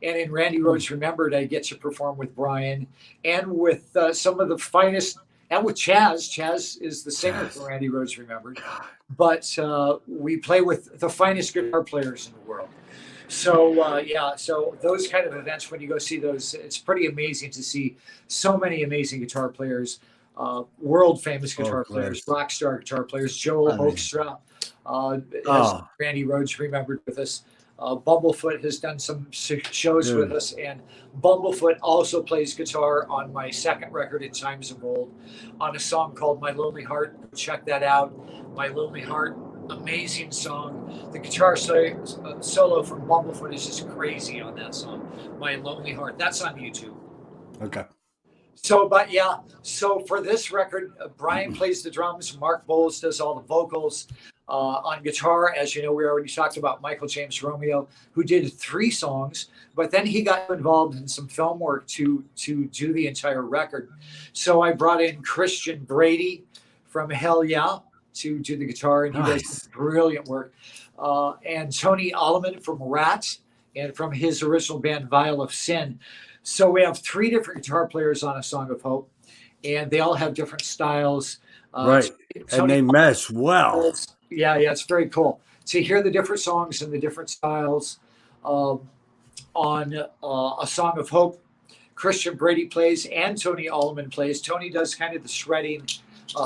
And in Randy Rhoads Remembered, I get to perform with Brian and with some of the finest, and with Chaz. Chaz is the singer for Randy Rhoads Remembered. But we play with the finest guitar players in the world. So, so those kind of events, when you go see those, it's pretty amazing to see so many amazing guitar players, world famous guitar players, rock star guitar players. Joel Hoekstra has Randy Rhoads Remembered with us. Bumblefoot has done some shows with us, and Bumblefoot also plays guitar on my second record, In Times of Old, on a song called My Lonely Heart. Check that out. My Lonely Heart, amazing song. The guitar solo from Bumblefoot is just crazy on that song, My Lonely Heart. That's on YouTube. Okay. So for this record, Brian plays the drums, Mark Bowles does all the vocals. On guitar, as you know, we already talked about Michael James Romeo, who did 3 songs, but then he got involved in some film work to do the entire record. So I brought in Christian Brady from Hell Yeah to do the guitar, and he does brilliant work. And Tony Alleman from Rats, and from his original band Vial of Sin. So we have 3 different guitar players on A Song of Hope, and they all have different styles. And they mesh well. Yeah, it's very cool to hear the different songs and the different styles on A Song of Hope. Christian Brady plays and Tony Alleman plays. Tony does kind of the shredding,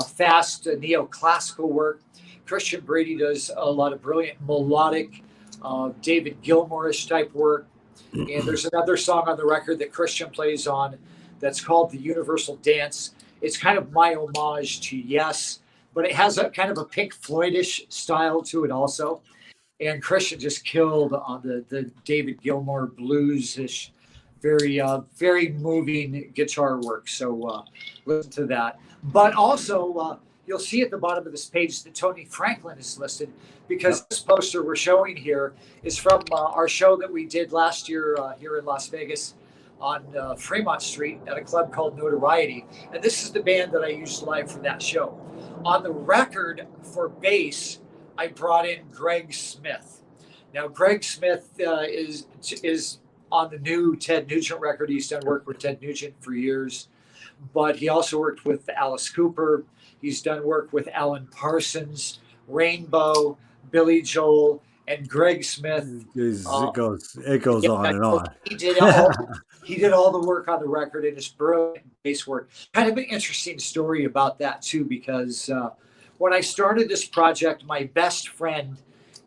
fast neoclassical work. Christian Brady does a lot of brilliant melodic, David Gilmour-ish type work. And there's another song on the record that Christian plays on that's called The Universal Dance. It's kind of my homage to Yes, but it has a kind of a Pink Floyd-ish style to it also. And Christian just killed on the David Gilmour blues-ish, very moving guitar work. So listen to that. But also, you'll see at the bottom of this page that Tony Franklin is listed, because this poster we're showing here is from our show that we did last year here in Las Vegas on Fremont Street at a club called Notoriety. And this is the band that I used live for that show. On the record for bass, I brought in Gregg Smith. Now, Gregg Smith is on the new Ted Nugent record. He's done work with Ted Nugent for years, but he also worked with Alice Cooper. He's done work with Alan Parsons, Rainbow, Billy Joel, and Gregg Smith. It goes on and on. He did all the work on the record, and his brilliant bass work. Kind of an interesting story about that too, because when I started this project, my best friend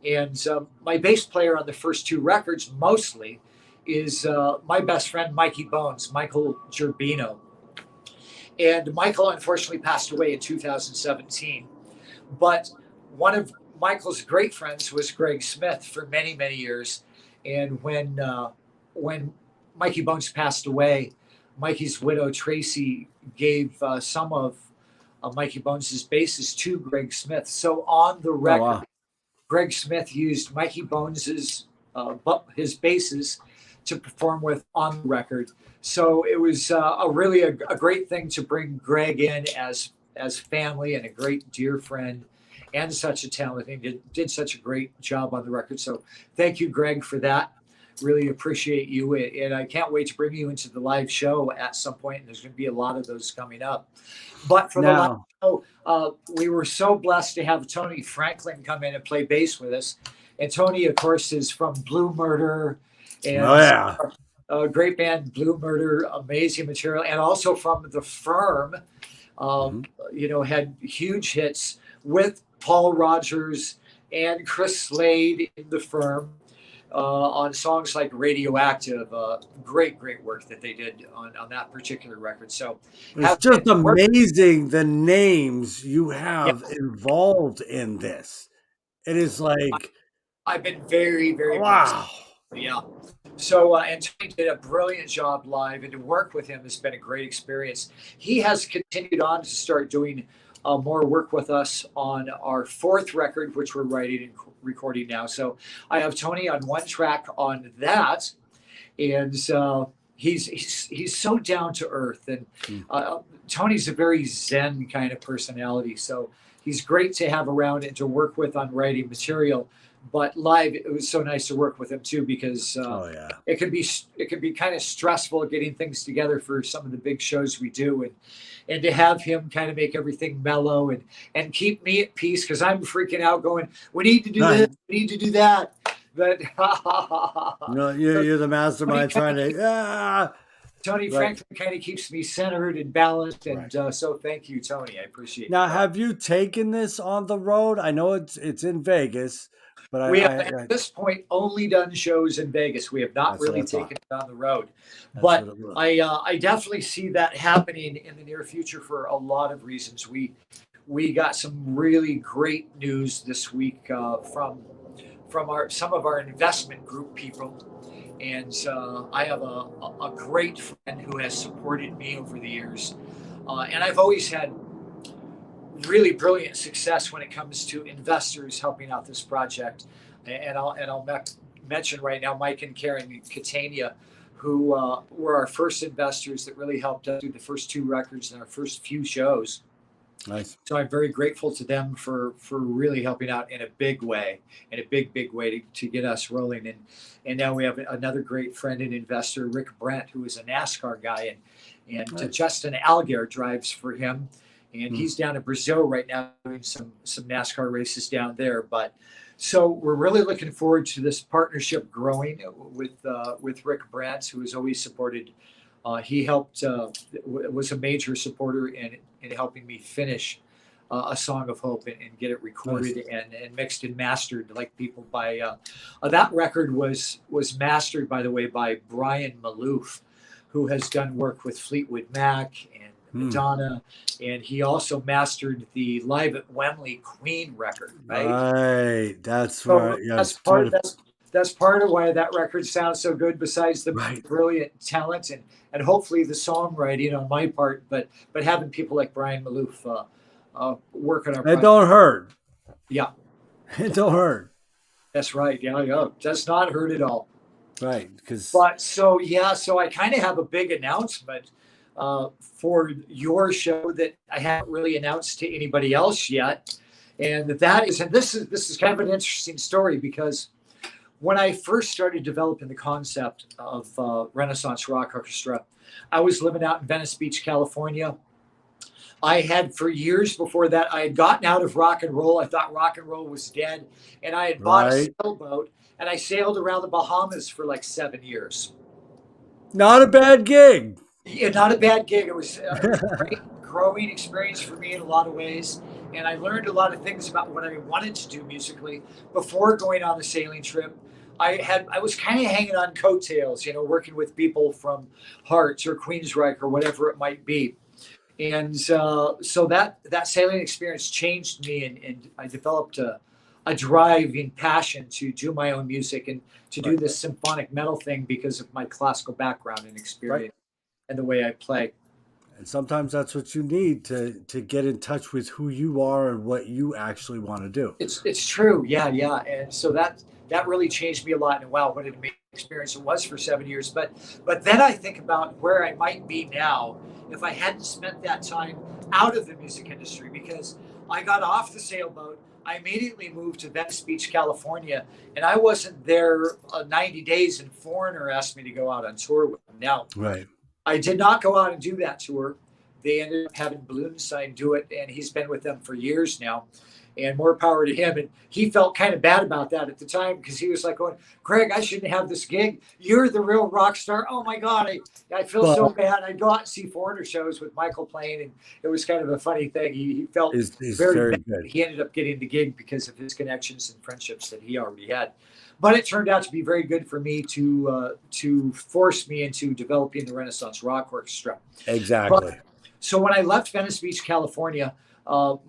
and my bass player on the first 2 records mostly is my best friend Mikey Bones, Michael Gerbino. And Michael unfortunately passed away in 2017. But one of Michael's great friends was Gregg Smith for many, many years. And when Mikey Bones passed away, Mikey's widow Tracy gave some of Mikey Bones' basses to Gregg Smith. So on the record, wow. Gregg Smith used Mikey Bones's his basses to perform with on the record. So it was really a great thing to bring Gregg in as family and a great dear friend and such a talent. He did such a great job on the record. So thank you, Gregg, for that. Really appreciate you, and I can't wait to bring you into the live show at some point. And there's going to be a lot of those coming up. But for the live show, we were so blessed to have Tony Franklin come in and play bass with us. And Tony, of course, is from Blue Murder, and a great band, Blue Murder, amazing material, and also from The Firm. Had huge hits with Paul Rogers and Chris Slade in The Firm. On songs like Radioactive, great work that they did on that particular record. So it's just amazing the names you have involved in this. It is like I've been very wow. Blessed. Yeah. So and Tony did a brilliant job live, and to work with him has been a great experience. He has continued on to start doing more work with us on our fourth record, which we're writing and recording now. So I have Tony on one track on that, and he's so down to earth, and Tony's a very zen kind of personality. So he's great to have around and to work with on writing material. But live, it was so nice to work with him too, because it can be kind of stressful getting things together for some of the big shows we do, and to have him kind of make everything mellow and keep me at peace, because I'm freaking out going, we need to do this, we need to do that. But you're the mastermind trying to. Tony Franklin kind of keeps me centered and balanced, and so thank you, Tony. I appreciate it. Now, have you taken this on the road? I know it's in Vegas. But we have at this point only done shows in Vegas. We have not really taken it on the road. But I definitely see that happening in the near future for a lot of reasons. We got some really great news this week from some of our investment group people. And I have a great friend who has supported me over the years. And I've always had really brilliant success when it comes to investors helping out this project. And I'll mention right now Mike and Karen Catania, who were our first investors that really helped us do the first two records and our first few shows. Nice. So I'm very grateful to them for really helping out in a big way, in a big way to get us rolling. And now we have another great friend and investor, Rick Brandt, who is a NASCAR guy, and Justin Algar drives for him. And he's down in Brazil right now doing some NASCAR races down there. But so we're really looking forward to this partnership growing with Rick Brandt, who has always supported. He helped was a major supporter in helping me finish A Song of Hope and get it recorded and mixed and mastered like people by. That record was mastered, by the way, by Brian Malouf, who has done work with Fleetwood Mac and Madonna, and he also mastered the Live at Wembley Queen record, right? That's right. Yes. That's part of why that record sounds so good, besides the brilliant talent and hopefully the songwriting on my part, but having people like Brian Malouf work on our project. It don't hurt. Yeah. It don't hurt. That's right. Yeah. Does not hurt at all. Right. So I kind of have a big announcement for your show that I haven't really announced to anybody else yet. And this is kind of an interesting story, because when I first started developing the concept of Renaissance Rock Orchestra, I was living out in Venice Beach, California. I had, for years before that, I had gotten out of rock and roll. I thought rock and roll was dead. And I had bought a sailboat, and I sailed around the Bahamas for like 7 years. Not a bad gig. Yeah, not a bad gig. It was a great growing experience for me in a lot of ways. And I learned a lot of things about what I wanted to do musically before going on the sailing trip. I was kind of hanging on coattails, working with people from Hearts or Queensryche or whatever it might be. And so that sailing experience changed me, and I developed a a driving passion to do my own music and to do this symphonic metal thing because of my classical background and experience and the way I play. And sometimes that's what you need to get in touch with who you are and what you actually want to do. It's true. Yeah. And so that really changed me a lot. And wow, what an amazing experience it was for 7 years. But then I think about where I might be now if I hadn't spent that time out of the music industry, because I got off the sailboat. I immediately moved to Venice Beach, California, and I wasn't there 90 days, and Foreigner asked me to go out on tour with them. Now, I did not go out and do that tour. They ended up having Balloonstein do it, and he's been with them for years now, and more power to him. And he felt kind of bad about that at the time, because he was like going, Gregg, I shouldn't have this gig. You're the real rock star. Oh my God, I feel so bad. I'd go out and see Foreigner shows with Michael playing, and it was kind of a funny thing. He felt very bad. Good. He ended up getting the gig because of his connections and friendships that he already had. But it turned out to be very good for me to force me into developing the Renaissance Rock Orchestra. Exactly. So when I left Venice Beach, California,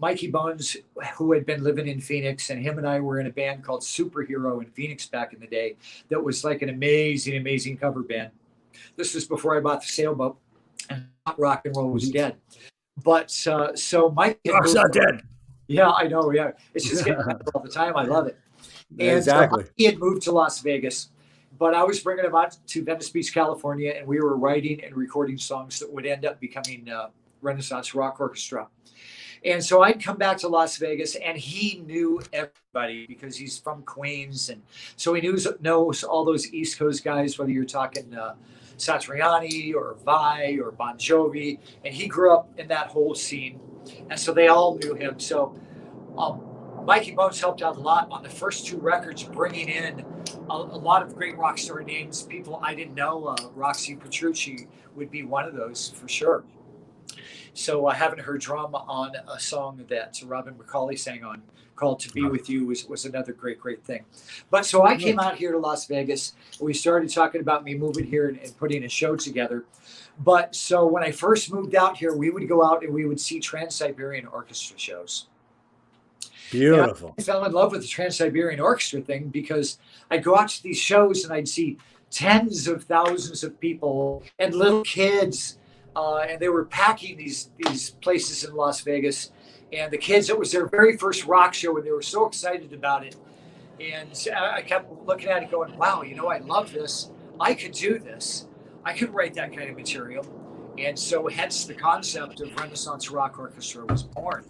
Mikey Bones, who had been living in Phoenix, and him and I were in a band called Superhero in Phoenix back in the day. That was like an amazing cover band. This was before I bought the sailboat, and rock and roll was dead. But so Mike, rock's not dead. Yeah, I know. Yeah, it's just getting better all the time. I love it. And exactly. So he had moved to Las Vegas, but I was bringing him out to Venice Beach, California, and we were writing and recording songs that would end up becoming Renaissance Rock Orchestra. And so I'd come back to Las Vegas, and he knew everybody because he's from Queens. And so he knows all those East Coast guys, whether you're talking Satriani or Vai or Bon Jovi. And he grew up in that whole scene. And so they all knew him. So Mikey Bones helped out a lot on the first two records, bringing in a lot of great rock star names, people I didn't know. Roxy Petrucci would be one of those for sure. So having her drum on a song that Robin McCauley sang on called To Be With You was another great thing. But so I came out here to Las Vegas. We started talking about me moving here and putting a show together. But so when I first moved out here, we would go out and we would see Trans-Siberian Orchestra shows. Beautiful. I fell in love with the Trans-Siberian Orchestra thing because I'd go out to these shows and I'd see tens of thousands of people and little kids. And they were packing these places in Las Vegas. And the kids, it was their very first rock show, and they were so excited about it. And I kept looking at it going, wow, I love this. I could do this. I could write that kind of material. And so hence the concept of Renaissance Rock Orchestra was born.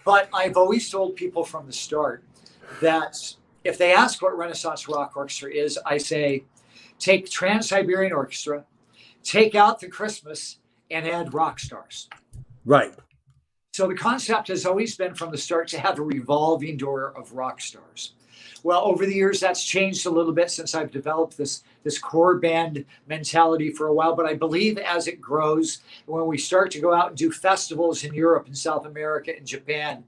But I've always told people from the start that if they ask what Renaissance Rock Orchestra is, I say, take Trans-Siberian Orchestra, take out the Christmas, and add rock stars. Right. So the concept has always been from the start to have a revolving door of rock stars. Well, over the years, that's changed a little bit since I've developed this core band mentality for a while. But I believe as it grows, when we start to go out and do festivals in Europe and South America and Japan,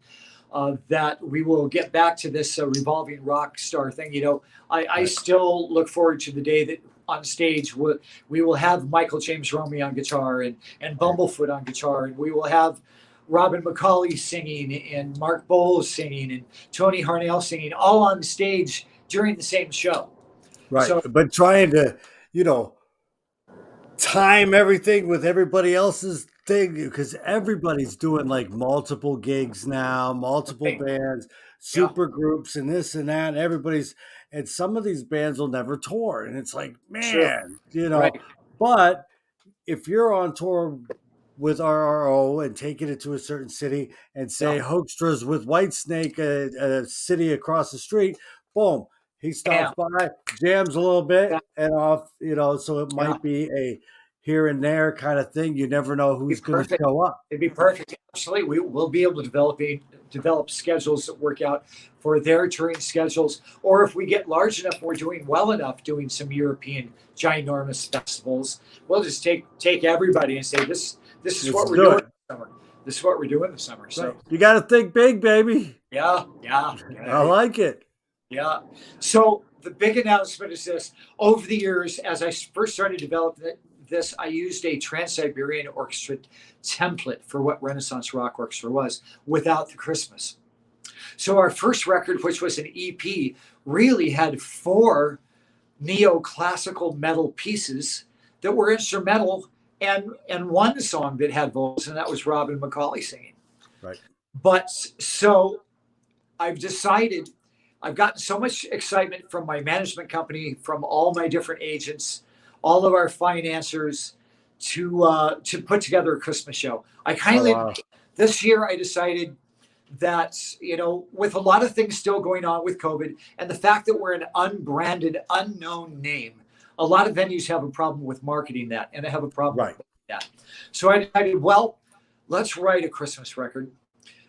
that we will get back to this revolving rock star thing. I still look forward to the day that on stage we will have Michael James Romey on guitar and Bumblefoot on guitar, and we will have Robin McCauley singing and Mark Bowles singing and Tony Harnell singing, all on stage during the same show. Right. So, but trying to, time everything with everybody else's thing, because everybody's doing like multiple gigs now, multiple bands, super groups and this and that. And some of these bands will never tour. And it's like, man, Right. But if you're on tour with RRO and taking it to a certain city and say Hoekstra's with Whitesnake, a city across the street, boom, he stops by, jams a little bit and off, so it might be a here and there kind of thing. You never know who's going to show up. It'd be perfect. Absolutely. We'll be able to develop schedules that work out for their touring schedules. Or if we get large enough, we're doing well enough doing some European ginormous festivals, we'll just take everybody and say, this is what we're doing this summer. This is what we're doing this summer. So you got to think big, baby. Yeah. I like it. Yeah. So the big announcement is this. Over the years, as I first started developing this, I used a Trans-Siberian Orchestra template for what Renaissance Rock Orchestra was without the Christmas. So our first record, which was an EP, really had 4 neoclassical metal pieces that were instrumental and one song that had vocals, and that was Robin McCauley singing. Right. But so I've decided, I've gotten so much excitement from my management company, from all my different agents, all of our financiers, to put together a Christmas show. This year I decided that, with a lot of things still going on with COVID and the fact that we're an unbranded, unknown name, a lot of venues have a problem with marketing that, and I have a problem with that. So I decided, well, let's write a Christmas record.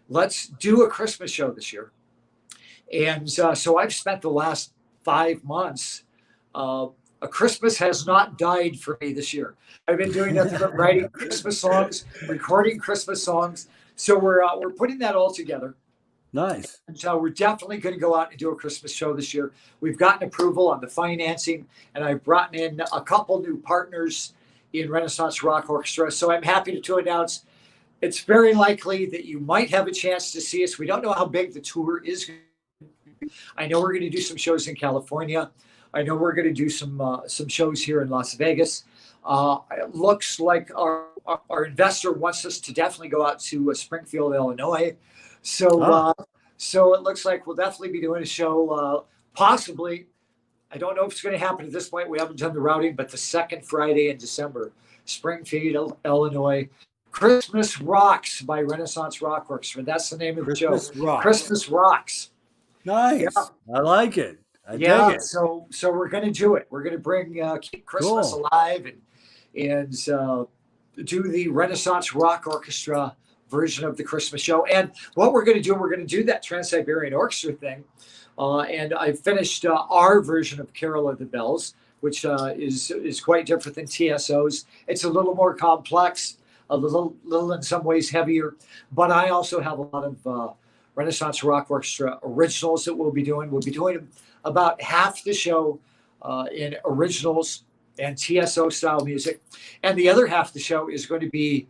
Let's do a Christmas show this year. And so I've spent the last 5 months, a Christmas has not died for me this year. I've been doing nothing but writing Christmas songs, recording Christmas songs. So we're putting that all together. Nice. And so we're definitely going to go out and do a Christmas show this year. We've gotten approval on the financing, and I've brought in a couple new partners in Renaissance Rock Orchestra. So I'm happy to announce it's very likely that you might have a chance to see us. We don't know how big the tour is. I know we're going to do some shows in California. I know we're going to do some shows here in Las Vegas. It looks like our investor wants us to definitely go out to Springfield, Illinois. So it looks like we'll definitely be doing a show, possibly. I don't know if it's going to happen at this point. We haven't done the routing, but the second Friday in December, Springfield, Illinois. Christmas Rocks by Renaissance Rock Orchestra. That's the name of the show. Christmas Rocks. Nice. Yeah. I like it. I dig it. So we're going to do it. We're going to bring keep Christmas alive and do the Renaissance Rock Orchestra version of the Christmas show. And what we're going to do that Trans-Siberian Orchestra thing. And I finished our version of Carol of the Bells, which is quite different than TSO's. It's a little more complex, a little in some ways heavier. But I also have a lot of Renaissance Rock Orchestra originals that we'll be doing. We'll be doing about half the show in originals and TSO style music. And the other half of the show is going to be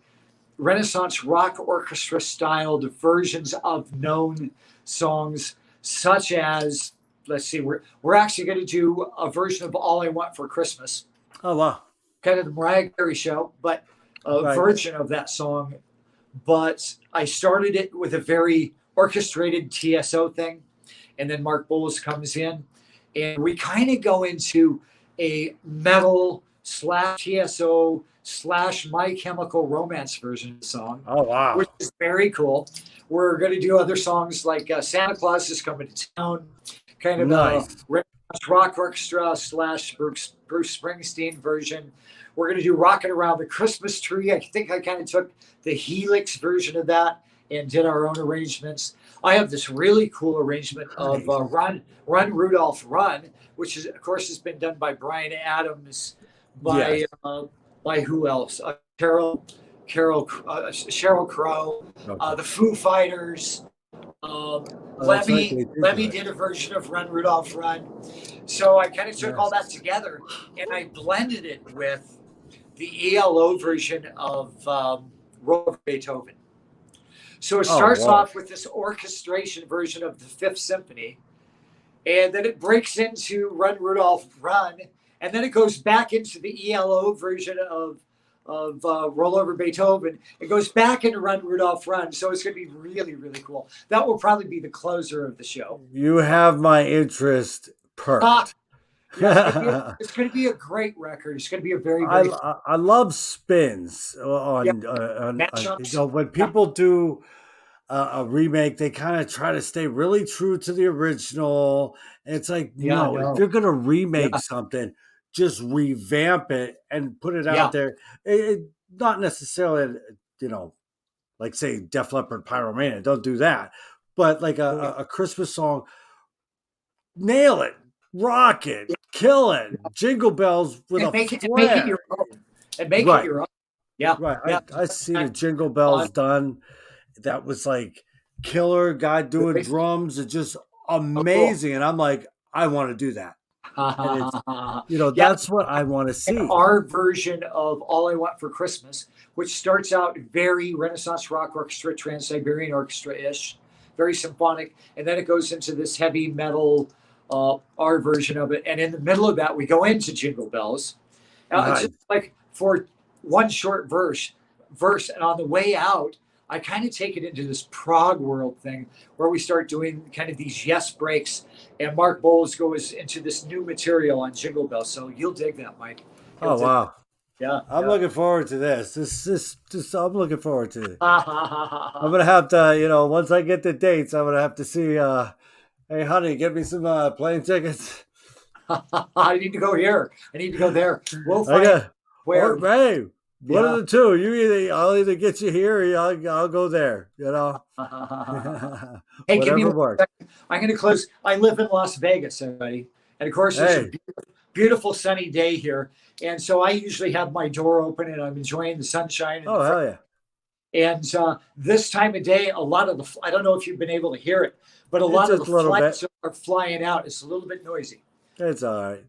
Renaissance Rock Orchestra styled versions of known songs, such as, let's see, we're actually going to do a version of All I Want for Christmas. Oh, wow. Kind of the Mariah Carey show, but a version of that song. But I started it with a very orchestrated TSO thing. And then Mark Bowles comes in, and we kind of go into a metal / TSO / My Chemical Romance version of the song. Oh, wow. Which is very cool. We're going to do other songs like Santa Claus is Coming to Town, kind of nice. Rock Orchestra / Bruce Springsteen version. We're going to do Rockin' Around the Christmas Tree. I think I kind of took the Helix version of that and did our own arrangements. I have this really cool arrangement of Run Rudolph Run, which is, of course, has been done by Bryan Adams, by who else? Sheryl Crow, the Foo Fighters. Lemmy did a version of Run Rudolph Run. So I kind of took all that together and I blended it with the ELO version of Roll Over Beethoven. So it starts off with this orchestration version of the Fifth Symphony, and then it breaks into Run Rudolph Run, and then it goes back into the ELO version of Roll Over Beethoven. It goes back into Run Rudolph Run. So it's going to be really, really cool. That will probably be the closer of the show. You have my interest perked. It's going to be a great record. It's going to be a very, very I love spins on when people do a remake, they kind of try to stay really true to the original. And it's like, if you're going to remake something, just revamp it and put it out there. Not necessarily, like say Def Leppard, Pyromania. Don't do that. But like a Christmas song, nail it. Rock it, kill it, jingle bells with a make it your own. And make it your own. Yeah. Right. Yeah. I see the jingle bells done. That was like killer guy doing drums. It's just amazing. And I'm like, I want to do that. And that's what I want to see. And our version of All I Want for Christmas, which starts out very Renaissance Rock Orchestra, Trans-Siberian Orchestra-ish. very symphonic, and then it goes into this heavy metal, our version of it. And in the middle of that, we go into Jingle Bells, Nice. just like for one short verse, and on the way out, I kind of take it into this prog world thing where we start doing kind of these yes breaks, and Mark Bowles goes into this new material on Jingle Bells. So you'll dig that, Mike. You'll dig wow. Yeah, I'm looking forward to this. I'm looking forward to it. yeah. I'm gonna have to, once I get the dates, I'm gonna have to see. Hey, honey, get me some plane tickets. I need to go here. I need to go there. We'll I find got where. Hey, one Yeah. of the two. I'll either get you here or I'll go there. Hey, give me Whatever one works. second. I'm going to close. I live in Las Vegas, everybody. And of course, it's a beautiful sunny day here. And so I usually have my door open and I'm enjoying the sunshine. Oh, hell yeah. And this time of day, a lot of I don't know if you've been able to hear it, but a lot of just the a little flights are flying out. It's a little bit noisy. It's all right.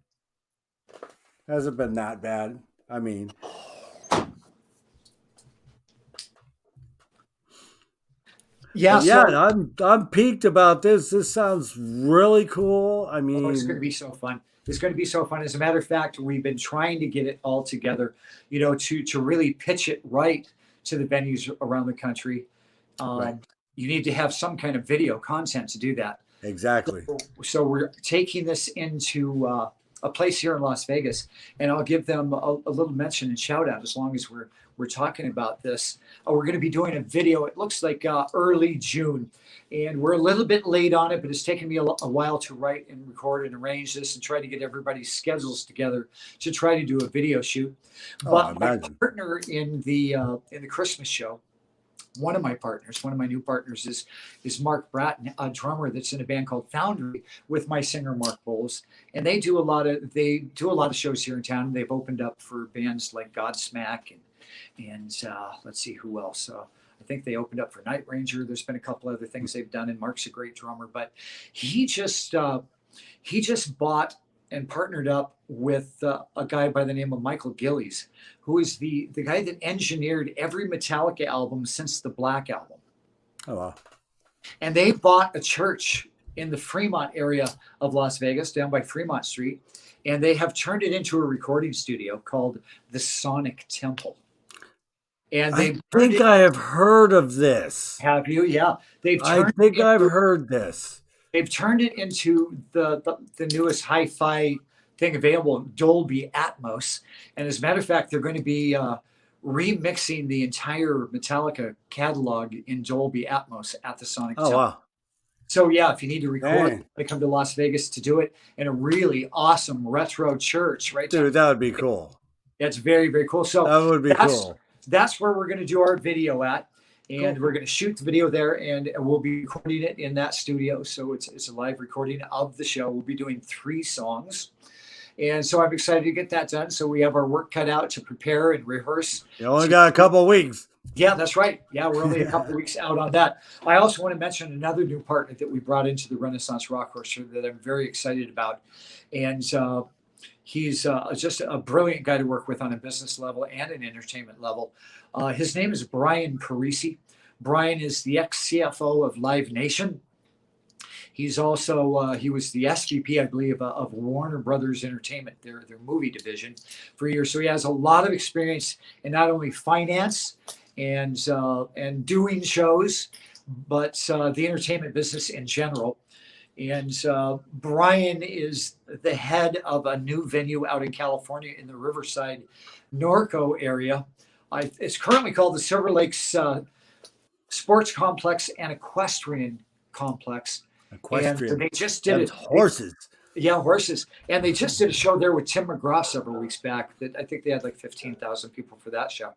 Hasn't been that bad. I mean, yeah. I'm peaked about this. This sounds really cool. I mean, it's going to be so fun. It's going to be so fun. As a matter of fact, we've been trying to get it all together, to really pitch it right to the venues around the country. Right. You need to have some kind of video content to do that. Exactly. So we're taking this into a place here in Las Vegas, and I'll give them a little mention and shout out as long as we're talking about this. We're going to be doing a video. It looks like early June, and we're a little bit late on it, but it's taken me a while to write and record and arrange this and try to get everybody's schedules together to try to do a video shoot. But my partner in the Christmas show, one of my new partners is Mark Bratton, a drummer that's in a band called Foundry with my singer Mark Bowles, and they do a lot of shows here in town. They've opened up for bands like Godsmack and let's see who else. I think they opened up for Night Ranger. There's been a couple other things they've done, and Mark's a great drummer. But he just bought and partnered up with a guy by the name of Michael Gillies, who is the guy that engineered every Metallica album since the Black Album. Oh, wow. And they bought a church in the Fremont area of Las Vegas, down by Fremont Street, and they have turned it into a recording studio called the Sonic Temple. And I think I have heard of this. Have you? Yeah. I've heard this. They've turned it into the newest hi-fi thing available, Dolby Atmos. And as a matter of fact, they're going to be remixing the entire Metallica catalog in Dolby Atmos at the Sonic Temple. Wow. So yeah, if you need to record, they come to Las Vegas to do it in a really awesome retro church, right? Dude, that would be cool. That's very, very cool. So that would be cool. That's where we're going to do our video at. And we're going to shoot the video there, and we'll be recording it in that studio. So it's a live recording of the show. We'll be doing 3 songs. And so I'm excited to get that done. So we have our work cut out to prepare and rehearse. You only got a couple of weeks. Yeah, that's right. Yeah, we're only a couple of weeks out on that. I also want to mention another new partner that we brought into the Renaissance Rock Orchestra that I'm very excited about. And he's just a brilliant guy to work with on a business level and an entertainment level. His name is Brian Parisi. Brian is the ex-CFO of Live Nation. He's also, he was the SVP, I believe, of Warner Brothers Entertainment, their movie division for years. So he has a lot of experience in not only finance and doing shows, but the entertainment business in general. And Brian is the head of a new venue out in California in the Riverside, Norco area. It's currently called the Silver Lakes Sports Complex and Equestrian Complex. Equestrian. And they just did it. Horses. Horses. And they just did a show there with Tim McGraw several weeks back. That I think they had like 15,000 people for that show.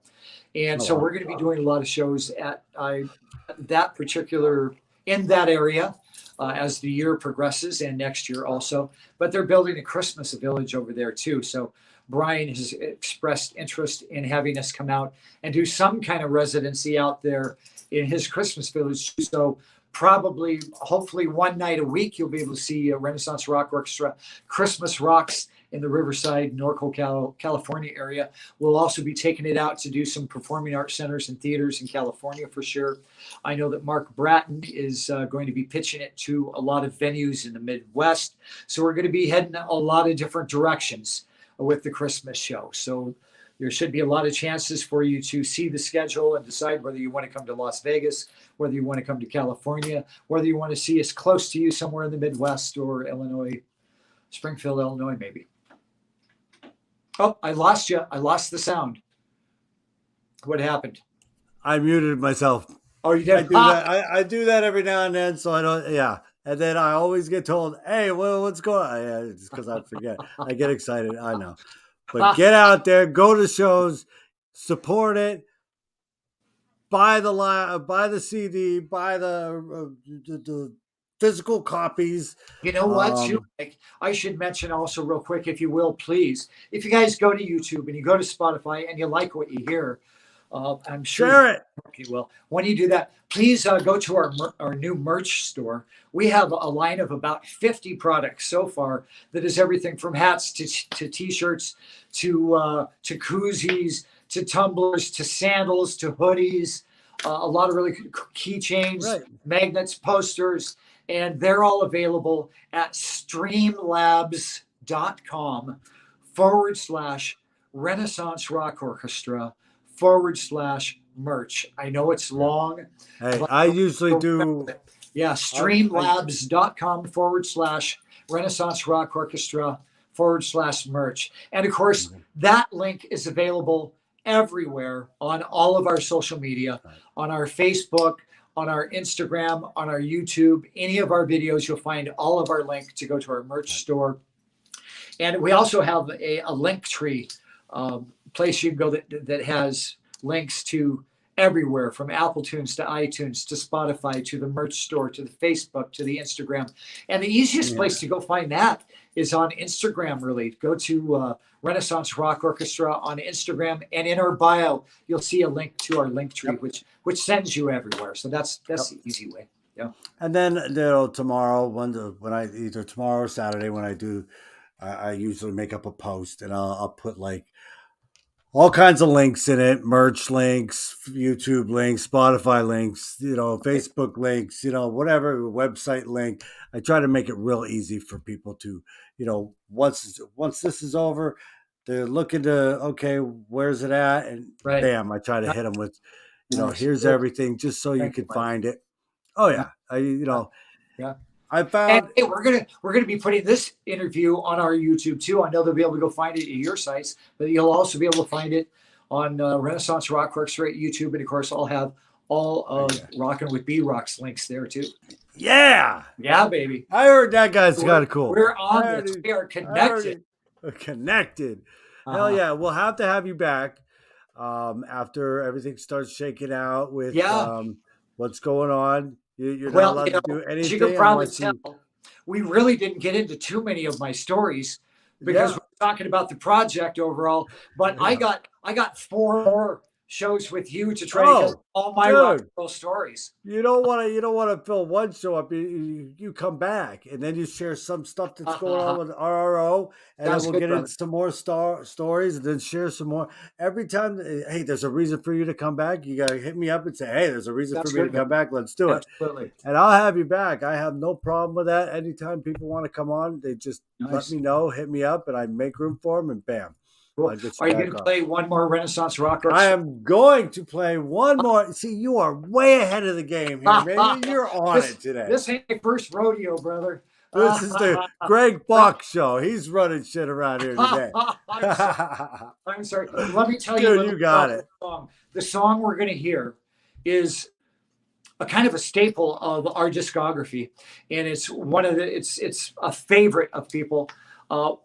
And so we're going to be doing a lot of shows at that particular, in that area as the year progresses, and next year also. But they're building a Christmas village over there too. So Brian has expressed interest in having us come out and do some kind of residency out there in his Christmas village. So hopefully one night a week, you'll be able to see a Renaissance Rock Orchestra Christmas Rocks in the Riverside, Norco, California area. We'll also be taking it out to do some performing arts centers and theaters in California for sure. I know that Mark Bratton is going to be pitching it to a lot of venues in the Midwest. So we're going to be heading a lot of different directions with the Christmas show. So there should be a lot of chances for you to see the schedule and decide whether you want to come to Las Vegas, whether you want to come to California, whether you want to see us close to you somewhere in the Midwest or Illinois, Springfield, Illinois, maybe. Oh, I lost you. I lost the sound. What happened? I muted myself. Oh, you did? I do that. I do that every now and then, so I don't. Yeah, and then I always get told, "Hey, well, what's going on?" Yeah, it's because I forget. I get excited. I know, but get out there, go to shows, support it, buy the CD, buy the physical copies. You know what? I should mention also real quick, if you will, please, if you guys go to YouTube and you go to Spotify and you like what you hear, I'm sure share it. You will. When you do that, please go to our new merch store. We have a line of about 50 products so far that is everything from hats to t-shirts to koozies to tumblers to sandals to hoodies, a lot of really keychains, right, magnets, posters, and they're all available at streamlabs.com/Renaissance Rock Orchestra /merch. I know it's long. Hey, I usually do. Yeah, streamlabs.com/Renaissance Rock Orchestra /merch. And of course, that link is available everywhere on all of our social media, on our Facebook, on our Instagram, on our YouTube, any of our videos, you'll find all of our link to go to our merch store. And we also have a link tree place you can go that has links to everywhere, from Apple Tunes to iTunes to Spotify to the merch store to the Facebook to the Instagram. And the easiest place to go find that is on Instagram, really. Go to Renaissance Rock Orchestra on Instagram, and in our bio, you'll see a link to our link tree, which sends you everywhere. So that's the easy way. Yeah. And then tomorrow, either tomorrow or Saturday, when I usually make up a post, and I'll put like all kinds of links in it: merch links, YouTube links, Spotify links, Facebook links, whatever, website link. I try to make it real easy for people to, once this is over, they're looking to, okay, where's it at? And bam, I try to hit them with, here's everything, just so you can find it. Oh yeah, yeah. I found. Hey, we're gonna be putting this interview on our YouTube too. I know they'll be able to go find it at your sites, but you'll also be able to find it on Renaissance Rock Orchestra at YouTube, and of course, I'll have all of Rockin' with B-Rock's links there too. Yeah, baby. I heard that guy's kind of cool. We're on this. We are connected. Connected. Hell yeah! We'll have to have you back after everything starts shaking out with what's going on. You're not allowed to do anything. You can probably tell we really didn't get into too many of my stories because we're talking about the project overall. But I got 4 more shows with you to try to get all my rock and roll stories. You don't want to fill one show up. You come back and then you share some stuff that's going on with RRO, and then we'll get into some more stories, and then share some more. Every time, hey, there's a reason for you to come back. You gotta hit me up and say, hey, there's a reason for me to come back. Let's do it. Absolutely. And I'll have you back. I have no problem with that. Anytime people want to come on, they just let me know, hit me up, and I make room for them, and bam. Cool. Are you going to play one more Renaissance Rock? I am going to play one more. See, you are way ahead of the game here, man. You're on it today. This ain't my first rodeo, brother. This is the Gregg Bach show. He's running shit around here today. I'm sorry. Let me tell you. Dude, you got it. The song we're going to hear is a kind of a staple of our discography, and it's it's a favorite of people. The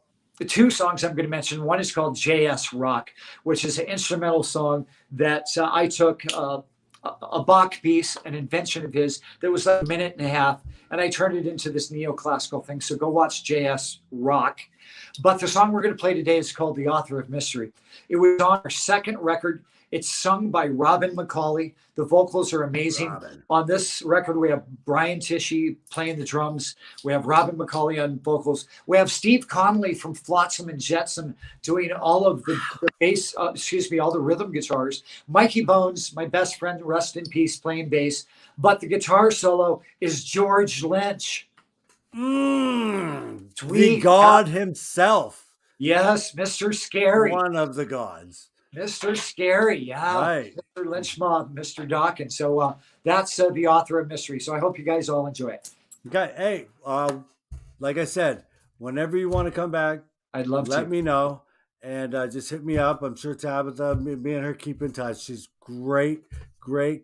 2 songs I'm going to mention, one is called JS Rock, which is an instrumental song that I took a Bach piece, an invention of his that was like a minute and a half, and I turned it into this neoclassical thing. So go watch JS Rock. But the song we're going to play today is called The Author of Mystery. It was on our second record. It's sung by Robin McCauley. The vocals are amazing. Robin. On this record, we have Brian Tishy playing the drums. We have Robin McCauley on vocals. We have Steve Connolly from Flotsam and Jetsam doing all of the bass, all the rhythm guitars. Mikey Bones, my best friend, rest in peace, playing bass. But the guitar solo is George Lynch. The God himself. Yes, Mr. Scary. One of the gods. Mr. Scary, yeah. Right. Mr. Lynch Mob, Mr. Dawkins. So that's the author of Mystery. So I hope you guys all enjoy it. Okay, hey, like I said, whenever you want to come back, I'd love to. Let me know. And just hit me up. I'm sure Tabitha, me and her keep in touch. She's great.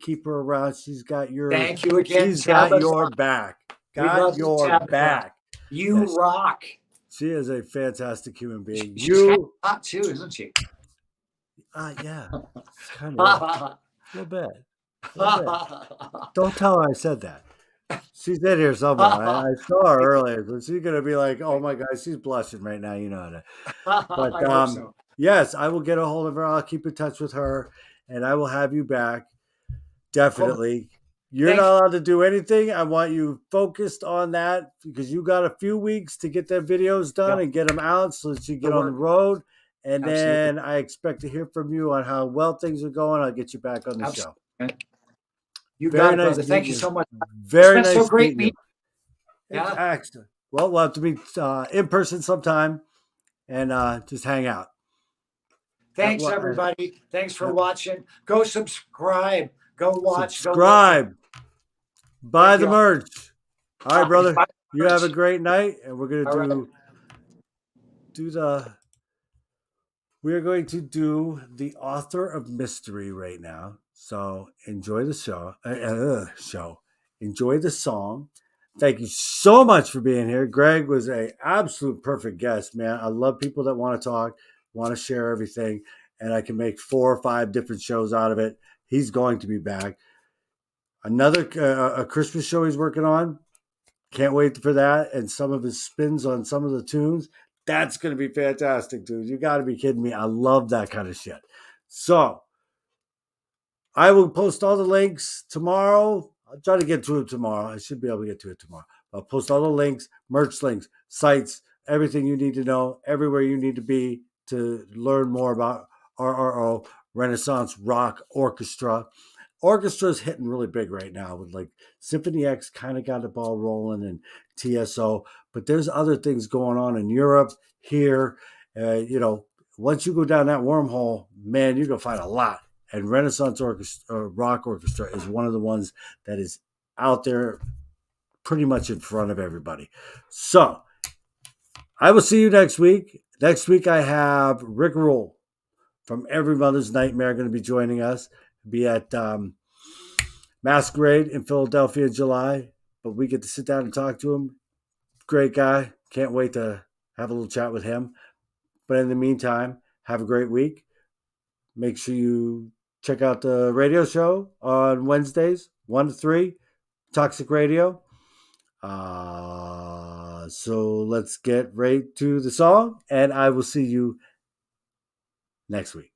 Keep her around. She's got your Thank you again. She's got your back. Got your back. You rock. She is a fantastic human being. She's hot too, isn't she? Yeah. Kind of. A little bit. Don't tell her I said that. She's in here somewhere. I saw her earlier, so she's gonna be like, "Oh my God, she's blushing right now." You know that. But yes, I will get a hold of her. I'll keep in touch with her, and I will have you back. Definitely. You're not allowed to do anything. I want you focused on that because you got a few weeks to get their videos done and get them out so that you get on the road. And then I expect to hear from you on how well things are going. I'll get you back on the show. You got it, brother. Thank you so much. Very nice. So great meeting you. Yeah. Excellent. Well, we'll have to meet in person sometime and just hang out. Thanks, everybody. Thanks for watching. Go subscribe. Go watch. Subscribe. Buy the merch. All right, brother. You have a great night, and we're gonna we're going to do the author of Mystery right now. So enjoy the show. Enjoy the song. Thank you so much for being here. Gregg was an absolute perfect guest, man. I love people that want to talk, want to share everything, and I can make 4 or 5 different shows out of it. He's going to be back. Another a Christmas show he's working on. Can't wait for that. And some of his spins on some of the tunes. That's going to be fantastic, dude. You got to be kidding me. I love that kind of shit. So I will post all the links tomorrow. I'll try to get to it tomorrow. I should be able to get to it tomorrow. I'll post all the links, merch links, sites, everything you need to know, everywhere you need to be to learn more about RRO, Renaissance Rock Orchestra. Orchestra is hitting really big right now with like Symphony X kind of got the ball rolling and TSO, but there's other things going on in Europe, here. Once you go down that wormhole, man, you're going to find a lot. And Renaissance Orchestra, Rock Orchestra is one of the ones that is out there pretty much in front of everybody. So I will see you next week. Next week I have Rick Roll from Every Mother's Nightmare going to be joining us. Be at Masquerade in Philadelphia in July, but we get to sit down and talk to him. Great guy. Can't wait to have a little chat with him. But in the meantime, have a great week. Make sure you check out the radio show on Wednesdays, 1 to 3, Toxic Radio. So let's get right to the song, and I will see you next week.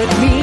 but me.